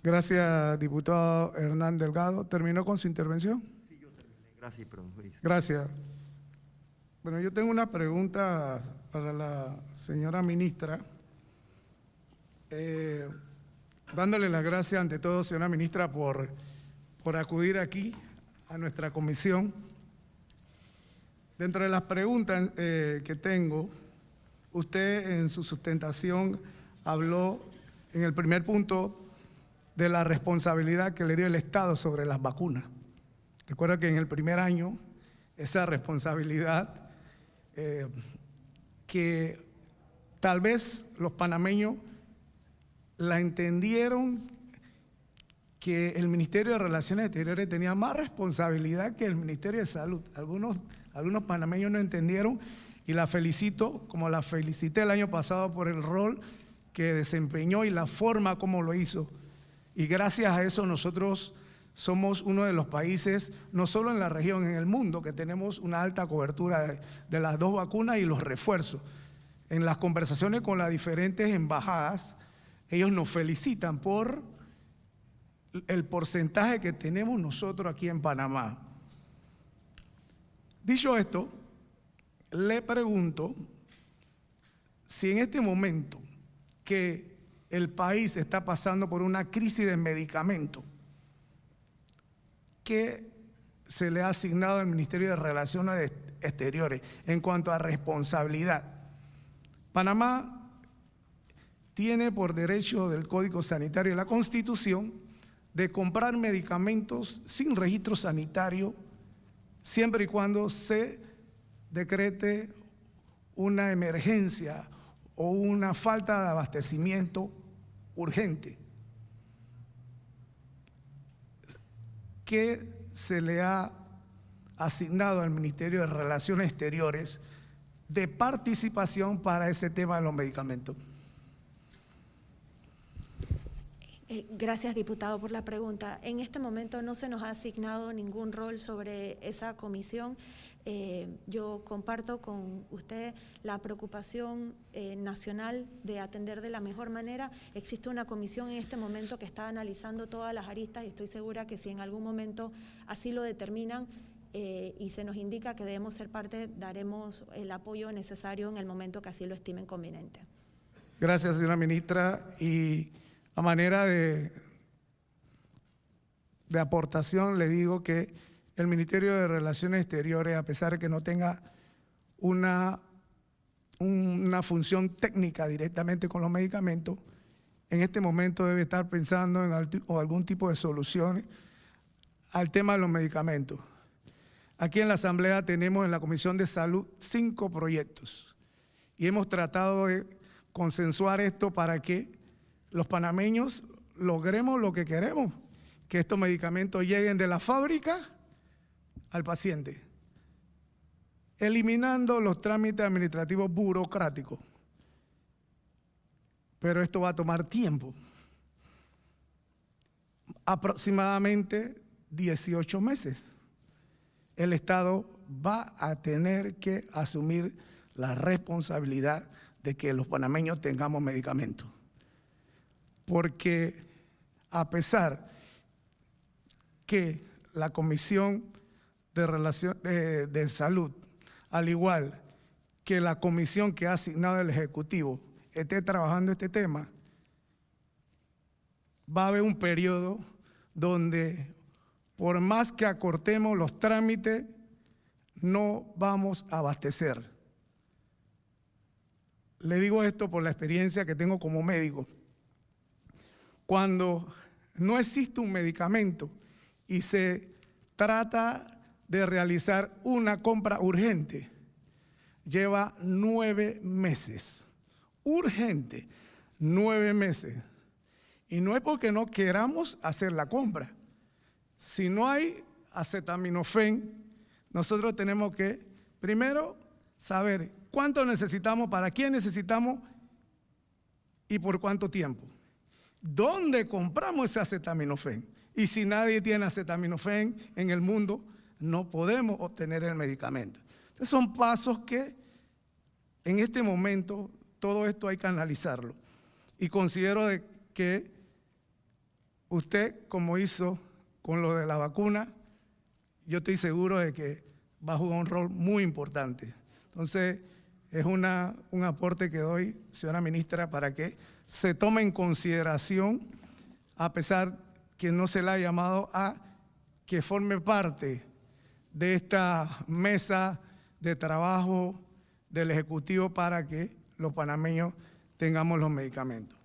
Gracias, diputado Hernán Delgado. ¿Terminó con su intervención? Sí, yo terminé. Gracias, perdón. Gracias. Bueno, yo tengo una pregunta para la señora ministra. Dándole las gracias ante todo, señora ministra, por acudir aquí a nuestra comisión. Dentro de las preguntas que tengo, usted en su sustentación habló en el primer punto de la responsabilidad que le dio el Estado sobre las vacunas. Recuerda que en el primer año esa responsabilidad que tal vez los panameños la entendieron que el Ministerio de Relaciones Exteriores tenía más responsabilidad que el Ministerio de Salud. Algunos panameños no entendieron y la felicito, como la felicité el año pasado por el rol que desempeñó y la forma como lo hizo. Y gracias a eso nosotros somos uno de los países, no solo en la región, en el mundo, que tenemos una alta cobertura de las dos vacunas y los refuerzos. En las conversaciones con las diferentes embajadas, ellos nos felicitan por el porcentaje que tenemos nosotros aquí en Panamá. Dicho esto, le pregunto si en este momento que el país está pasando por una crisis de medicamentos, ¿qué se le ha asignado al Ministerio de Relaciones Exteriores en cuanto a responsabilidad? Panamá tiene por derecho del Código Sanitario y la Constitución de comprar medicamentos sin registro sanitario siempre y cuando se decrete una emergencia o una falta de abastecimiento urgente. ¿Qué se le ha asignado al Ministerio de Relaciones Exteriores de participación para ese tema de los medicamentos? Gracias, diputado, por la pregunta. En este momento no se nos ha asignado ningún rol sobre esa comisión. Yo comparto con usted la preocupación nacional de atender de la mejor manera. Existe una comisión en este momento que está analizando todas las aristas y estoy segura que si en algún momento así lo determinan y se nos indica que debemos ser parte, daremos el apoyo necesario en el momento que así lo estimen conveniente. Gracias, señora ministra. Y a manera de aportación le digo que el Ministerio de Relaciones Exteriores, a pesar de que no tenga una función técnica directamente con los medicamentos, en este momento debe estar pensando en algún tipo de solución al tema de los medicamentos. Aquí en la Asamblea tenemos en la Comisión de Salud 5 proyectos y hemos tratado de consensuar esto para que los panameños logremos lo que queremos, que estos medicamentos lleguen de la fábrica al paciente, eliminando los trámites administrativos burocráticos. Pero esto va a tomar tiempo, aproximadamente 18 meses. El Estado va a tener que asumir la responsabilidad de que los panameños tengamos medicamentos. Porque a pesar que la Comisión de Salud, al igual que la comisión que ha asignado el Ejecutivo, esté trabajando este tema, va a haber un periodo donde por más que acortemos los trámites, no vamos a abastecer. Le digo esto por la experiencia que tengo como médico. Cuando no existe un medicamento y se trata de realizar una compra urgente, lleva 9 meses. Urgente, 9 meses. Y no es porque no queramos hacer la compra. Si no hay acetaminofén, nosotros tenemos que, primero, saber cuánto necesitamos, para quién necesitamos y por cuánto tiempo. ¿Dónde compramos ese acetaminofén? Y si nadie tiene acetaminofén en el mundo, no podemos obtener el medicamento. Entonces son pasos que en este momento todo esto hay que analizarlo. Y considero que usted, como hizo con lo de la vacuna, yo estoy seguro de que va a jugar un rol muy importante. Entonces, es un aporte que doy, señora ministra, para que se tome en consideración, a pesar que no se la ha llamado a que forme parte de esta mesa de trabajo del Ejecutivo para que los panameños tengamos los medicamentos.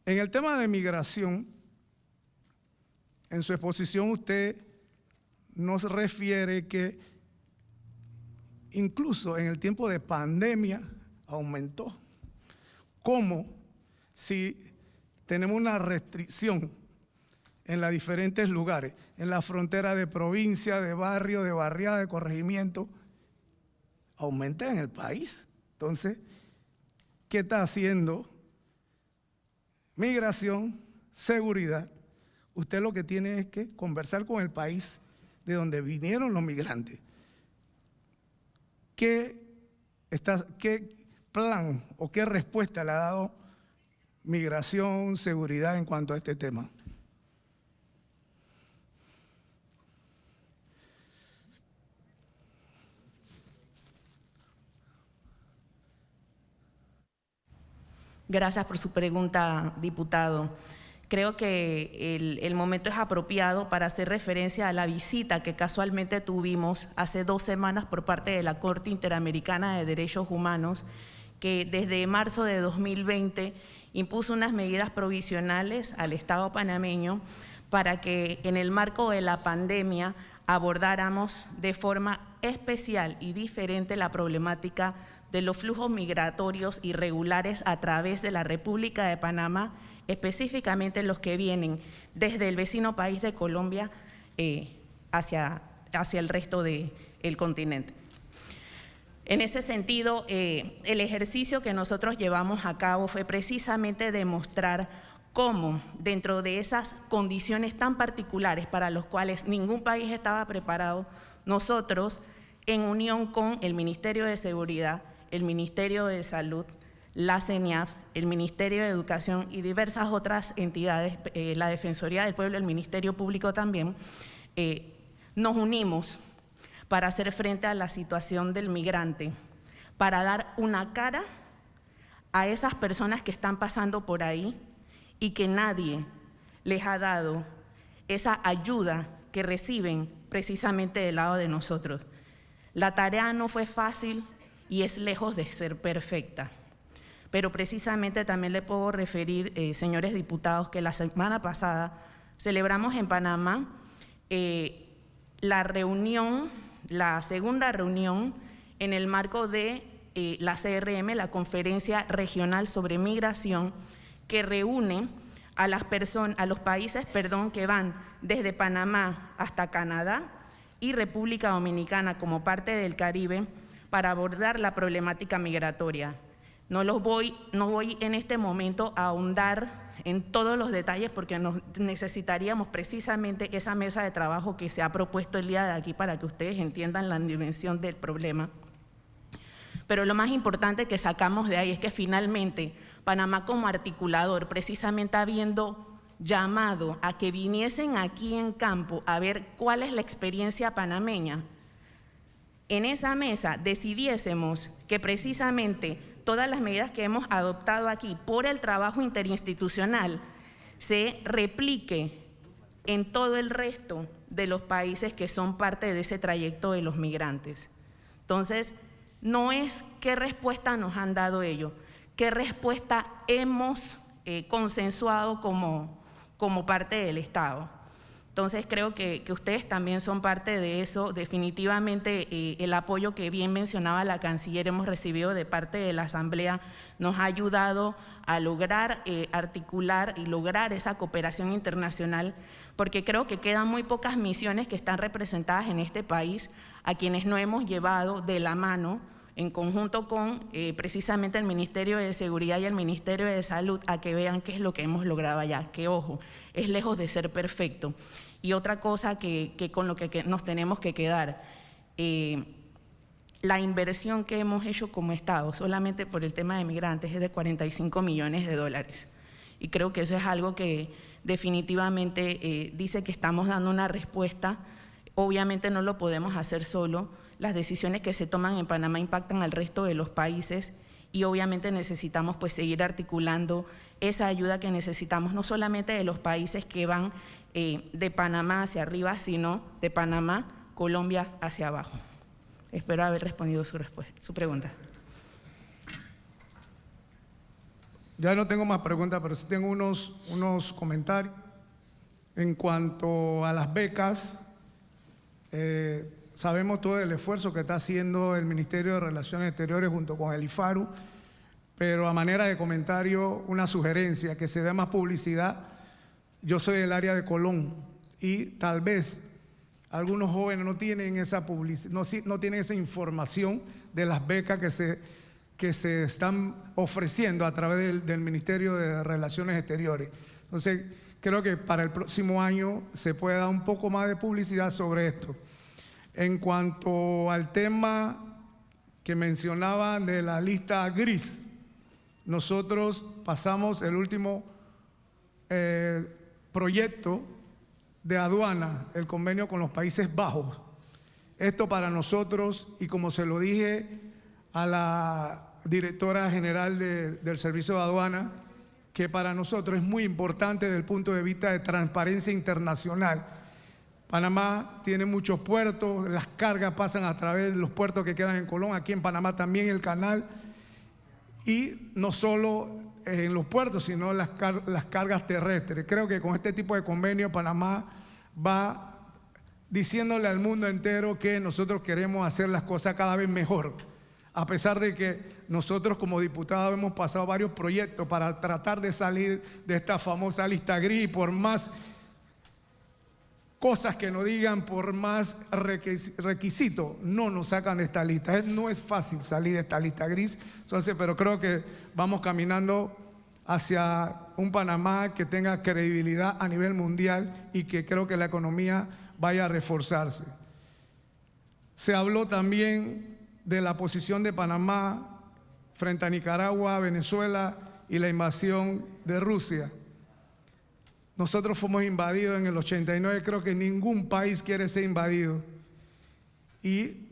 En el tema de migración, en su exposición usted nos refiere que incluso en el tiempo de pandemia aumentó. ¿Cómo? Si tenemos una restricción en los diferentes lugares, en la frontera de provincia, de barrio, de barriada, de corregimiento, aumenta en el país. Entonces, ¿qué está haciendo? Migración, seguridad. Usted lo que tiene es que conversar con el país de donde vinieron los migrantes. ¿Qué plan o qué respuesta le ha dado migración, seguridad en cuanto a este tema? Gracias por su pregunta, diputado. Creo que el momento es apropiado para hacer referencia a la visita que casualmente tuvimos hace 2 semanas por parte de la Corte Interamericana de Derechos Humanos, que desde marzo de 2020 impuso unas medidas provisionales al Estado panameño para que en el marco de la pandemia abordáramos de forma especial y diferente la problemática de los flujos migratorios irregulares a través de la República de Panamá, específicamente los que vienen desde el vecino país de Colombia hacia el resto del continente. En ese sentido, el ejercicio que nosotros llevamos a cabo fue precisamente demostrar cómo dentro de esas condiciones tan particulares para las cuales ningún país estaba preparado, nosotros, en unión con el Ministerio de Seguridad, el Ministerio de Salud, la CENIAF, el Ministerio de Educación y diversas otras entidades, la Defensoría del Pueblo, el Ministerio Público también, nos unimos para hacer frente a la situación del migrante, para dar una cara a esas personas que están pasando por ahí y que nadie les ha dado esa ayuda que reciben precisamente del lado de nosotros. La tarea no fue fácil y es lejos de ser perfecta. Pero precisamente también le puedo referir, señores diputados, que la semana pasada celebramos en Panamá la segunda reunión en el marco de la CRM, la Conferencia Regional sobre Migración, que reúne a los países que van desde Panamá hasta Canadá y República Dominicana como parte del Caribe para abordar la problemática migratoria. No voy en este momento a ahondar en todos los detalles porque necesitaríamos precisamente esa mesa de trabajo que se ha propuesto el día de aquí para que ustedes entiendan la dimensión del problema. Pero lo más importante que sacamos de ahí es que finalmente Panamá como articulador, precisamente habiendo llamado a que viniesen aquí en campo a ver cuál es la experiencia panameña, en esa mesa decidiésemos que precisamente todas las medidas que hemos adoptado aquí por el trabajo interinstitucional se replique en todo el resto de los países que son parte de ese trayecto de los migrantes. Entonces, no es qué respuesta nos han dado ellos, qué respuesta hemos consensuado como parte del Estado. Entonces, creo que ustedes también son parte de eso. Definitivamente, el apoyo que bien mencionaba la canciller hemos recibido de parte de la Asamblea nos ha ayudado a lograr articular y lograr esa cooperación internacional, porque creo que quedan muy pocas misiones que están representadas en este país a quienes no hemos llevado de la mano en conjunto con precisamente el Ministerio de Seguridad y el Ministerio de Salud a que vean qué es lo que hemos logrado allá, que ojo, es lejos de ser perfecto. Y otra cosa que con lo que nos tenemos que quedar, la inversión que hemos hecho como Estado solamente por el tema de migrantes es de 45 millones de dólares. Y creo que eso es algo que definitivamente dice que estamos dando una respuesta. Obviamente no lo podemos hacer solo. Las decisiones que se toman en Panamá impactan al resto de los países y obviamente necesitamos pues seguir articulando esa ayuda que necesitamos, no solamente de los países que van de Panamá hacia arriba, sino de Panamá, Colombia hacia abajo. Espero haber respondido su pregunta. Ya no tengo más preguntas, pero sí tengo unos comentarios. En cuanto a las becas, sabemos todo el esfuerzo que está haciendo el Ministerio de Relaciones Exteriores junto con el IFARU, pero a manera de comentario, una sugerencia, que se dé más publicidad. Yo soy del área de Colón y tal vez algunos jóvenes no tienen esa no tienen esa información de las becas que se están ofreciendo a través del Ministerio de Relaciones Exteriores. Entonces, creo que para el próximo año se puede dar un poco más de publicidad sobre esto. En cuanto al tema que mencionaban de la lista gris, nosotros pasamos el último proyecto de aduana, el convenio con los Países Bajos. Esto para nosotros, y como se lo dije a la directora general del Servicio de Aduana, que para nosotros es muy importante desde el punto de vista de transparencia internacional. Panamá tiene muchos puertos, las cargas pasan a través de los puertos que quedan en Colón, aquí en Panamá también el canal, y no solo en los puertos, sino las cargas terrestres. Creo que con este tipo de convenio Panamá va diciéndole al mundo entero que nosotros queremos hacer las cosas cada vez mejor, a pesar de que nosotros como diputados hemos pasado varios proyectos para tratar de salir de esta famosa lista gris, por más cosas que nos digan, por más requisitos, no nos sacan de esta lista. No es fácil salir de esta lista gris, entonces, pero creo que vamos caminando hacia un Panamá que tenga credibilidad a nivel mundial y que creo que la economía vaya a reforzarse. Se habló también de la posición de Panamá frente a Nicaragua, Venezuela y la invasión de Rusia. Nosotros fuimos invadidos en el 89, creo que ningún país quiere ser invadido. Y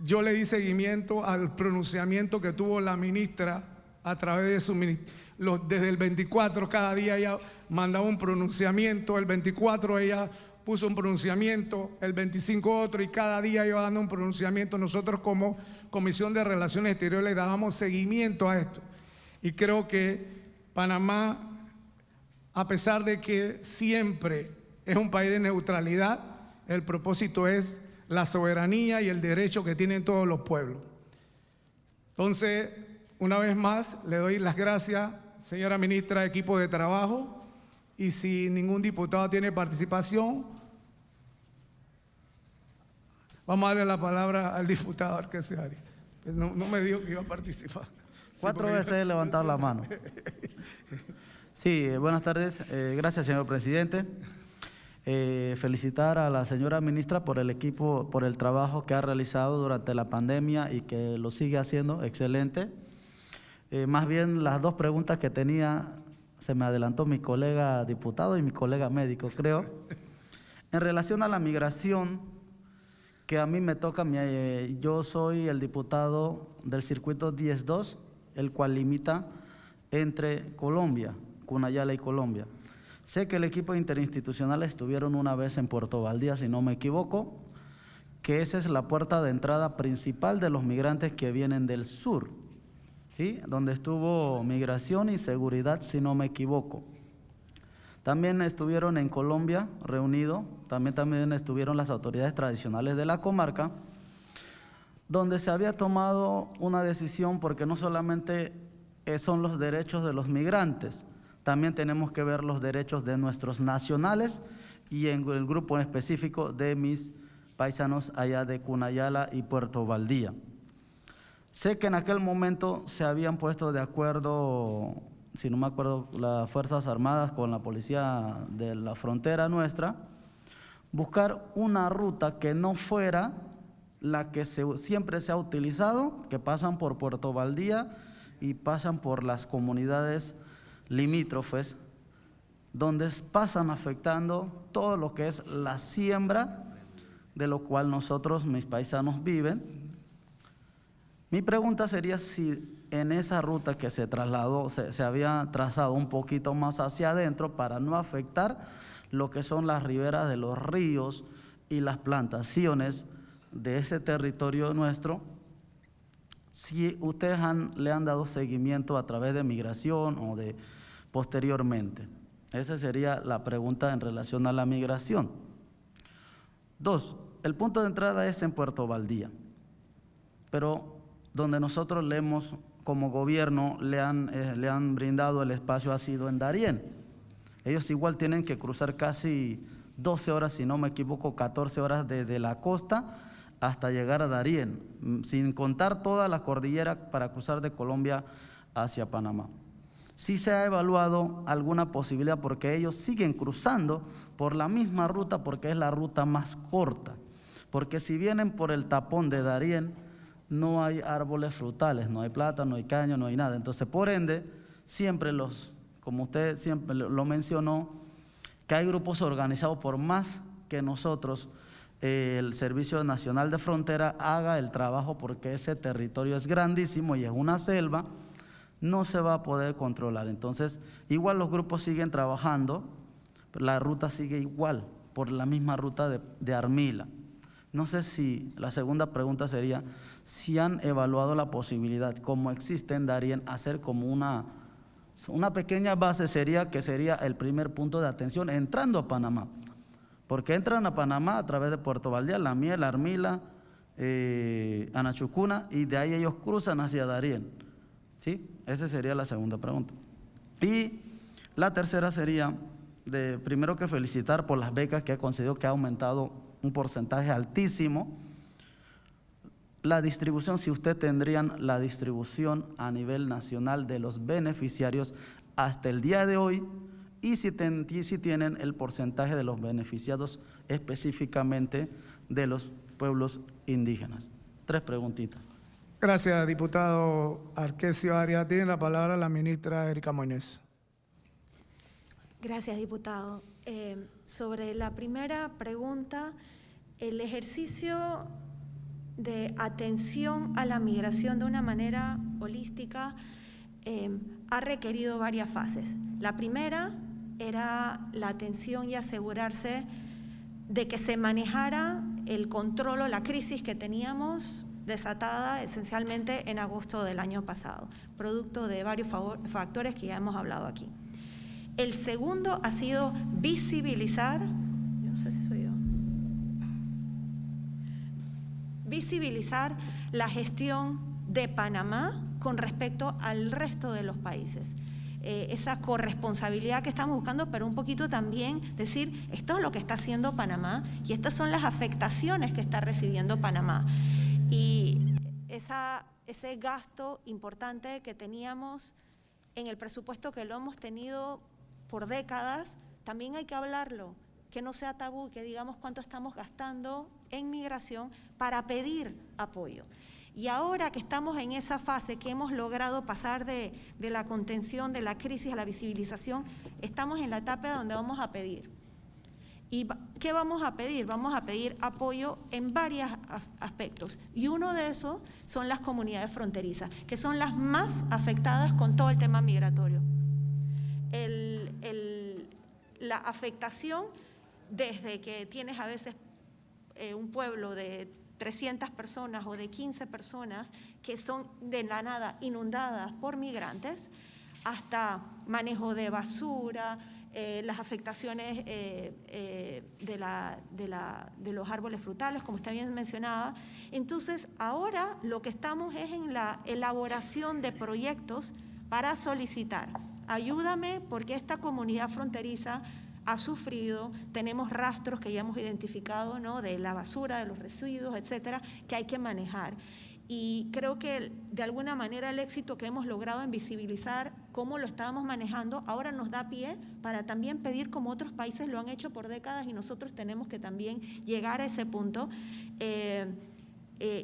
yo le di seguimiento al pronunciamiento que tuvo la ministra a través de su ministerio. Desde el 24, cada día ella mandaba un pronunciamiento, el 24 ella puso un pronunciamiento, el 25 otro, y cada día iba dando un pronunciamiento. Nosotros como Comisión de Relaciones Exteriores le dábamos seguimiento a esto. Y creo que Panamá, a pesar de que siempre es un país de neutralidad, el propósito es la soberanía y el derecho que tienen todos los pueblos. Entonces, una vez más, le doy las gracias, señora ministra, equipo de trabajo, y si ningún diputado tiene participación, vamos a darle la palabra al diputado Arquesiari. No me dijo que iba a participar. 4 veces he levantado la mano. Sí, buenas tardes. Gracias, señor presidente. Felicitar a la señora ministra por el equipo, por el trabajo que ha realizado durante la pandemia y que lo sigue haciendo, excelente. Más bien las dos preguntas que tenía, se me adelantó mi colega diputado y mi colega médico, creo. En relación a la migración, que a mí me toca, yo soy el diputado del circuito 10-2, el cual limita entre Colombia, Cunayala y Colombia. Sé que el equipo interinstitucional estuvieron una vez en Puerto Valdía, si no me equivoco, que esa es la puerta de entrada principal de los migrantes que vienen del sur, ¿sí? Donde estuvo Migración y Seguridad, si no me equivoco. También estuvieron en Colombia reunidos, también estuvieron las autoridades tradicionales de la comarca, donde se había tomado una decisión, porque no solamente son los derechos de los migrantes, también tenemos que ver los derechos de nuestros nacionales y en el grupo en específico de mis paisanos allá de Cunayala y Puerto Valdía. Sé que en aquel momento se habían puesto de acuerdo, si no me acuerdo, las Fuerzas Armadas con la policía de la frontera nuestra, buscar una ruta que no fuera la que siempre se ha utilizado, que pasan por Puerto Valdía y pasan por las comunidades limítrofes, donde pasan afectando todo lo que es la siembra, de lo cual nosotros, mis paisanos, viven. Mi pregunta sería si en esa ruta que se trasladó, se había trazado un poquito más hacia adentro para no afectar lo que son las riberas de los ríos y las plantaciones de ese territorio nuestro, si ustedes le han dado seguimiento a través de migración o de posteriormente. Esa sería la pregunta en relación a la migración. 2, el punto de entrada es en Puerto Valdía, pero donde nosotros le hemos, como gobierno, le han brindado el espacio ha sido en Darién. Ellos igual tienen que cruzar casi 12 horas, si no me equivoco, 14 horas desde la costa hasta llegar a Darién, sin contar toda la cordillera para cruzar de Colombia hacia Panamá. Sí se ha evaluado alguna posibilidad porque ellos siguen cruzando por la misma ruta porque es la ruta más corta. Porque si vienen por el tapón de Darién, no hay árboles frutales, no hay plátano, no hay caña, no hay nada. Entonces, por ende, siempre como usted siempre lo mencionó, que hay grupos organizados, por más que nosotros, el Servicio Nacional de Frontera, haga el trabajo porque ese territorio es grandísimo y es una selva, no se va a poder controlar. Entonces, igual los grupos siguen trabajando, la ruta sigue igual, por la misma ruta de Armila. No sé si, la segunda pregunta sería, si han evaluado la posibilidad, como existe en Darién, hacer como una pequeña base que sería el primer punto de atención entrando a Panamá. Porque entran a Panamá a través de Puerto Valdía, La Miel, Armila, Anachucuna, y de ahí ellos cruzan hacia Darién. ¿Sí? Esa sería la segunda pregunta. Y la tercera sería, primero que felicitar por las becas que ha concedido, que ha aumentado un porcentaje altísimo. La distribución, si usted tendrían la distribución a nivel nacional de los beneficiarios hasta el día de hoy, y si tienen el porcentaje de los beneficiados específicamente de los pueblos indígenas. 3 preguntitas. Gracias, diputado Arquesio Arias. Tiene la palabra la ministra Erika Moines. Gracias, diputado. Sobre la primera pregunta, el ejercicio de atención a la migración de una manera holística ha requerido varias fases. La primera era la atención y asegurarse de que se manejara el control o la crisis que teníamos desatada esencialmente en agosto del año pasado, producto de varios factores que ya hemos hablado aquí. El segundo ha sido visibilizar, yo no sé si soy yo, visibilizar la gestión de Panamá con respecto al resto de los países. Esa corresponsabilidad que estamos buscando, pero un poquito también decir, esto es lo que está haciendo Panamá y estas son las afectaciones que está recibiendo Panamá. Y ese gasto importante que teníamos en el presupuesto, que lo hemos tenido por décadas, también hay que hablarlo, que no sea tabú, que digamos cuánto estamos gastando en migración para pedir apoyo. Y ahora que estamos en esa fase, que hemos logrado pasar de la contención, de la crisis a la visibilización, estamos en la etapa donde vamos a pedir. ¿Y qué vamos a pedir? Vamos a pedir apoyo en varios aspectos. Y uno de esos son las comunidades fronterizas, que son las más afectadas con todo el tema migratorio. la afectación desde que tienes a veces un pueblo de 300 personas o de 15 personas que son de la nada inundadas por migrantes, hasta manejo de basura, las afectaciones de los árboles frutales, como usted bien mencionaba. Entonces, ahora lo que estamos es en la elaboración de proyectos para solicitar. Ayúdame porque esta comunidad fronteriza ha sufrido, tenemos rastros que ya hemos identificado, ¿no?, de la basura, de los residuos, etcétera, que hay que manejar. Y creo que de alguna manera el éxito que hemos logrado en visibilizar cómo lo estábamos manejando ahora nos da pie para también pedir como otros países lo han hecho por décadas y nosotros tenemos que también llegar a ese punto.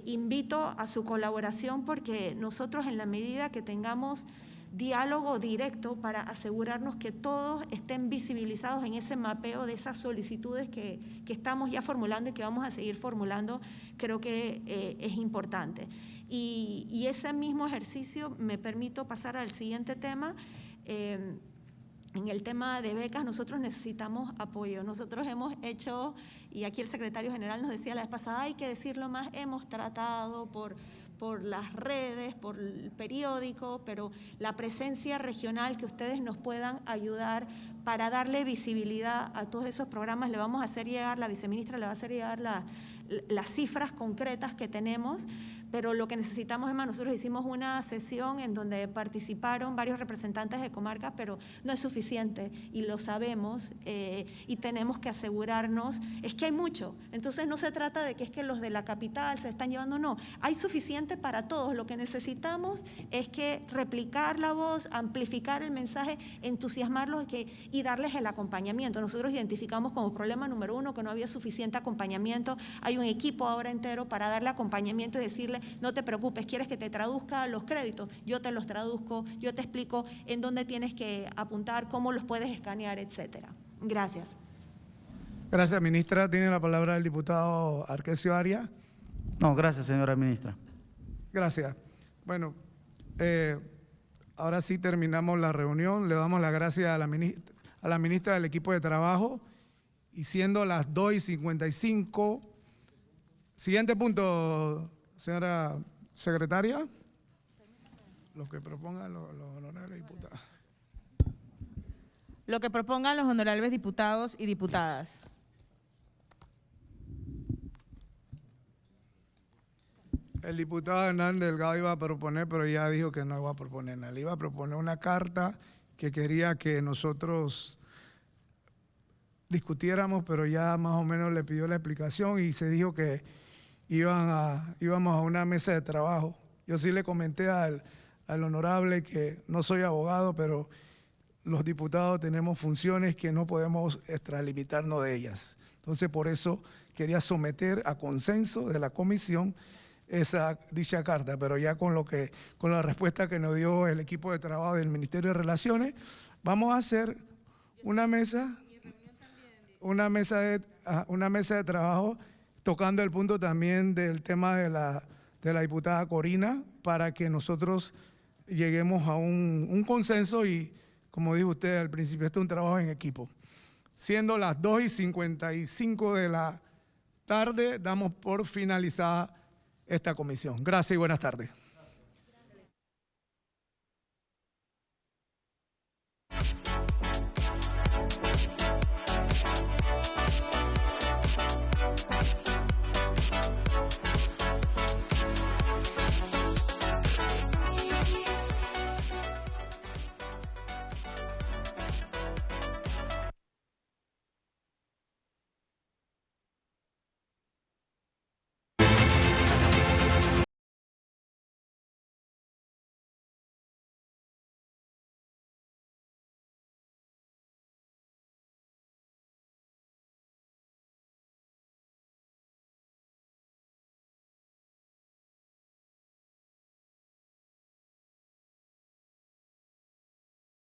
Invito a su colaboración porque nosotros en la medida que tengamos diálogo directo para asegurarnos que todos estén visibilizados en ese mapeo de esas solicitudes que estamos ya formulando y que vamos a seguir formulando, creo que es importante. Y ese mismo ejercicio me permito pasar al siguiente tema. En el tema de becas nosotros necesitamos apoyo. Nosotros hemos hecho, y aquí el secretario general nos decía la vez pasada, hay que decirlo más, hemos tratado por las redes, por el periódico, pero la presencia regional que ustedes nos puedan ayudar para darle visibilidad a todos esos programas, le vamos a hacer llegar, la viceministra le va a hacer llegar las cifras concretas que tenemos, pero lo que necesitamos es más. Nosotros hicimos una sesión en donde participaron varios representantes de comarcas, pero no es suficiente y lo sabemos y tenemos que asegurarnos, es que hay mucho, entonces no se trata de que es que los de la capital se están llevando, no, hay suficiente para todos, lo que necesitamos es que replicar la voz, amplificar el mensaje, entusiasmarlos y darles el acompañamiento. Nosotros identificamos como problema número 1 que no había suficiente acompañamiento, hay un equipo ahora entero para darle acompañamiento y decirle, no te preocupes, ¿quieres que te traduzca los créditos? Yo te los traduzco, yo te explico en dónde tienes que apuntar, cómo los puedes escanear, etcétera. Gracias. Gracias, ministra. Tiene la palabra el diputado Arquesio Arias. No, gracias, señora ministra. Gracias. Bueno, ahora sí terminamos la reunión. Le damos las gracias a la ministra del equipo de trabajo. Y siendo las 2:55, siguiente punto, señora secretaria. Lo que propongan los honorables diputados. Lo que propongan los honorables diputados y diputadas. El diputado Hernán Delgado iba a proponer, pero ya dijo que no iba a proponer nada. Le iba a proponer una carta que quería que nosotros discutiéramos, pero ya más o menos le pidió la explicación y se dijo que íbamos a una mesa de trabajo. Yo sí le comenté al honorable que no soy abogado, pero los diputados tenemos funciones que no podemos extralimitarnos de ellas. Entonces, por eso quería someter a consenso de la comisión dicha carta, pero ya con la respuesta que nos dio el equipo de trabajo del Ministerio de Relaciones, vamos a hacer una mesa de trabajo tocando el punto también del tema de la diputada Corina, para que nosotros lleguemos a un consenso y, como dijo usted al principio, esto es un trabajo en equipo. Siendo las 2:55 de la tarde, damos por finalizada esta comisión. Gracias y buenas tardes.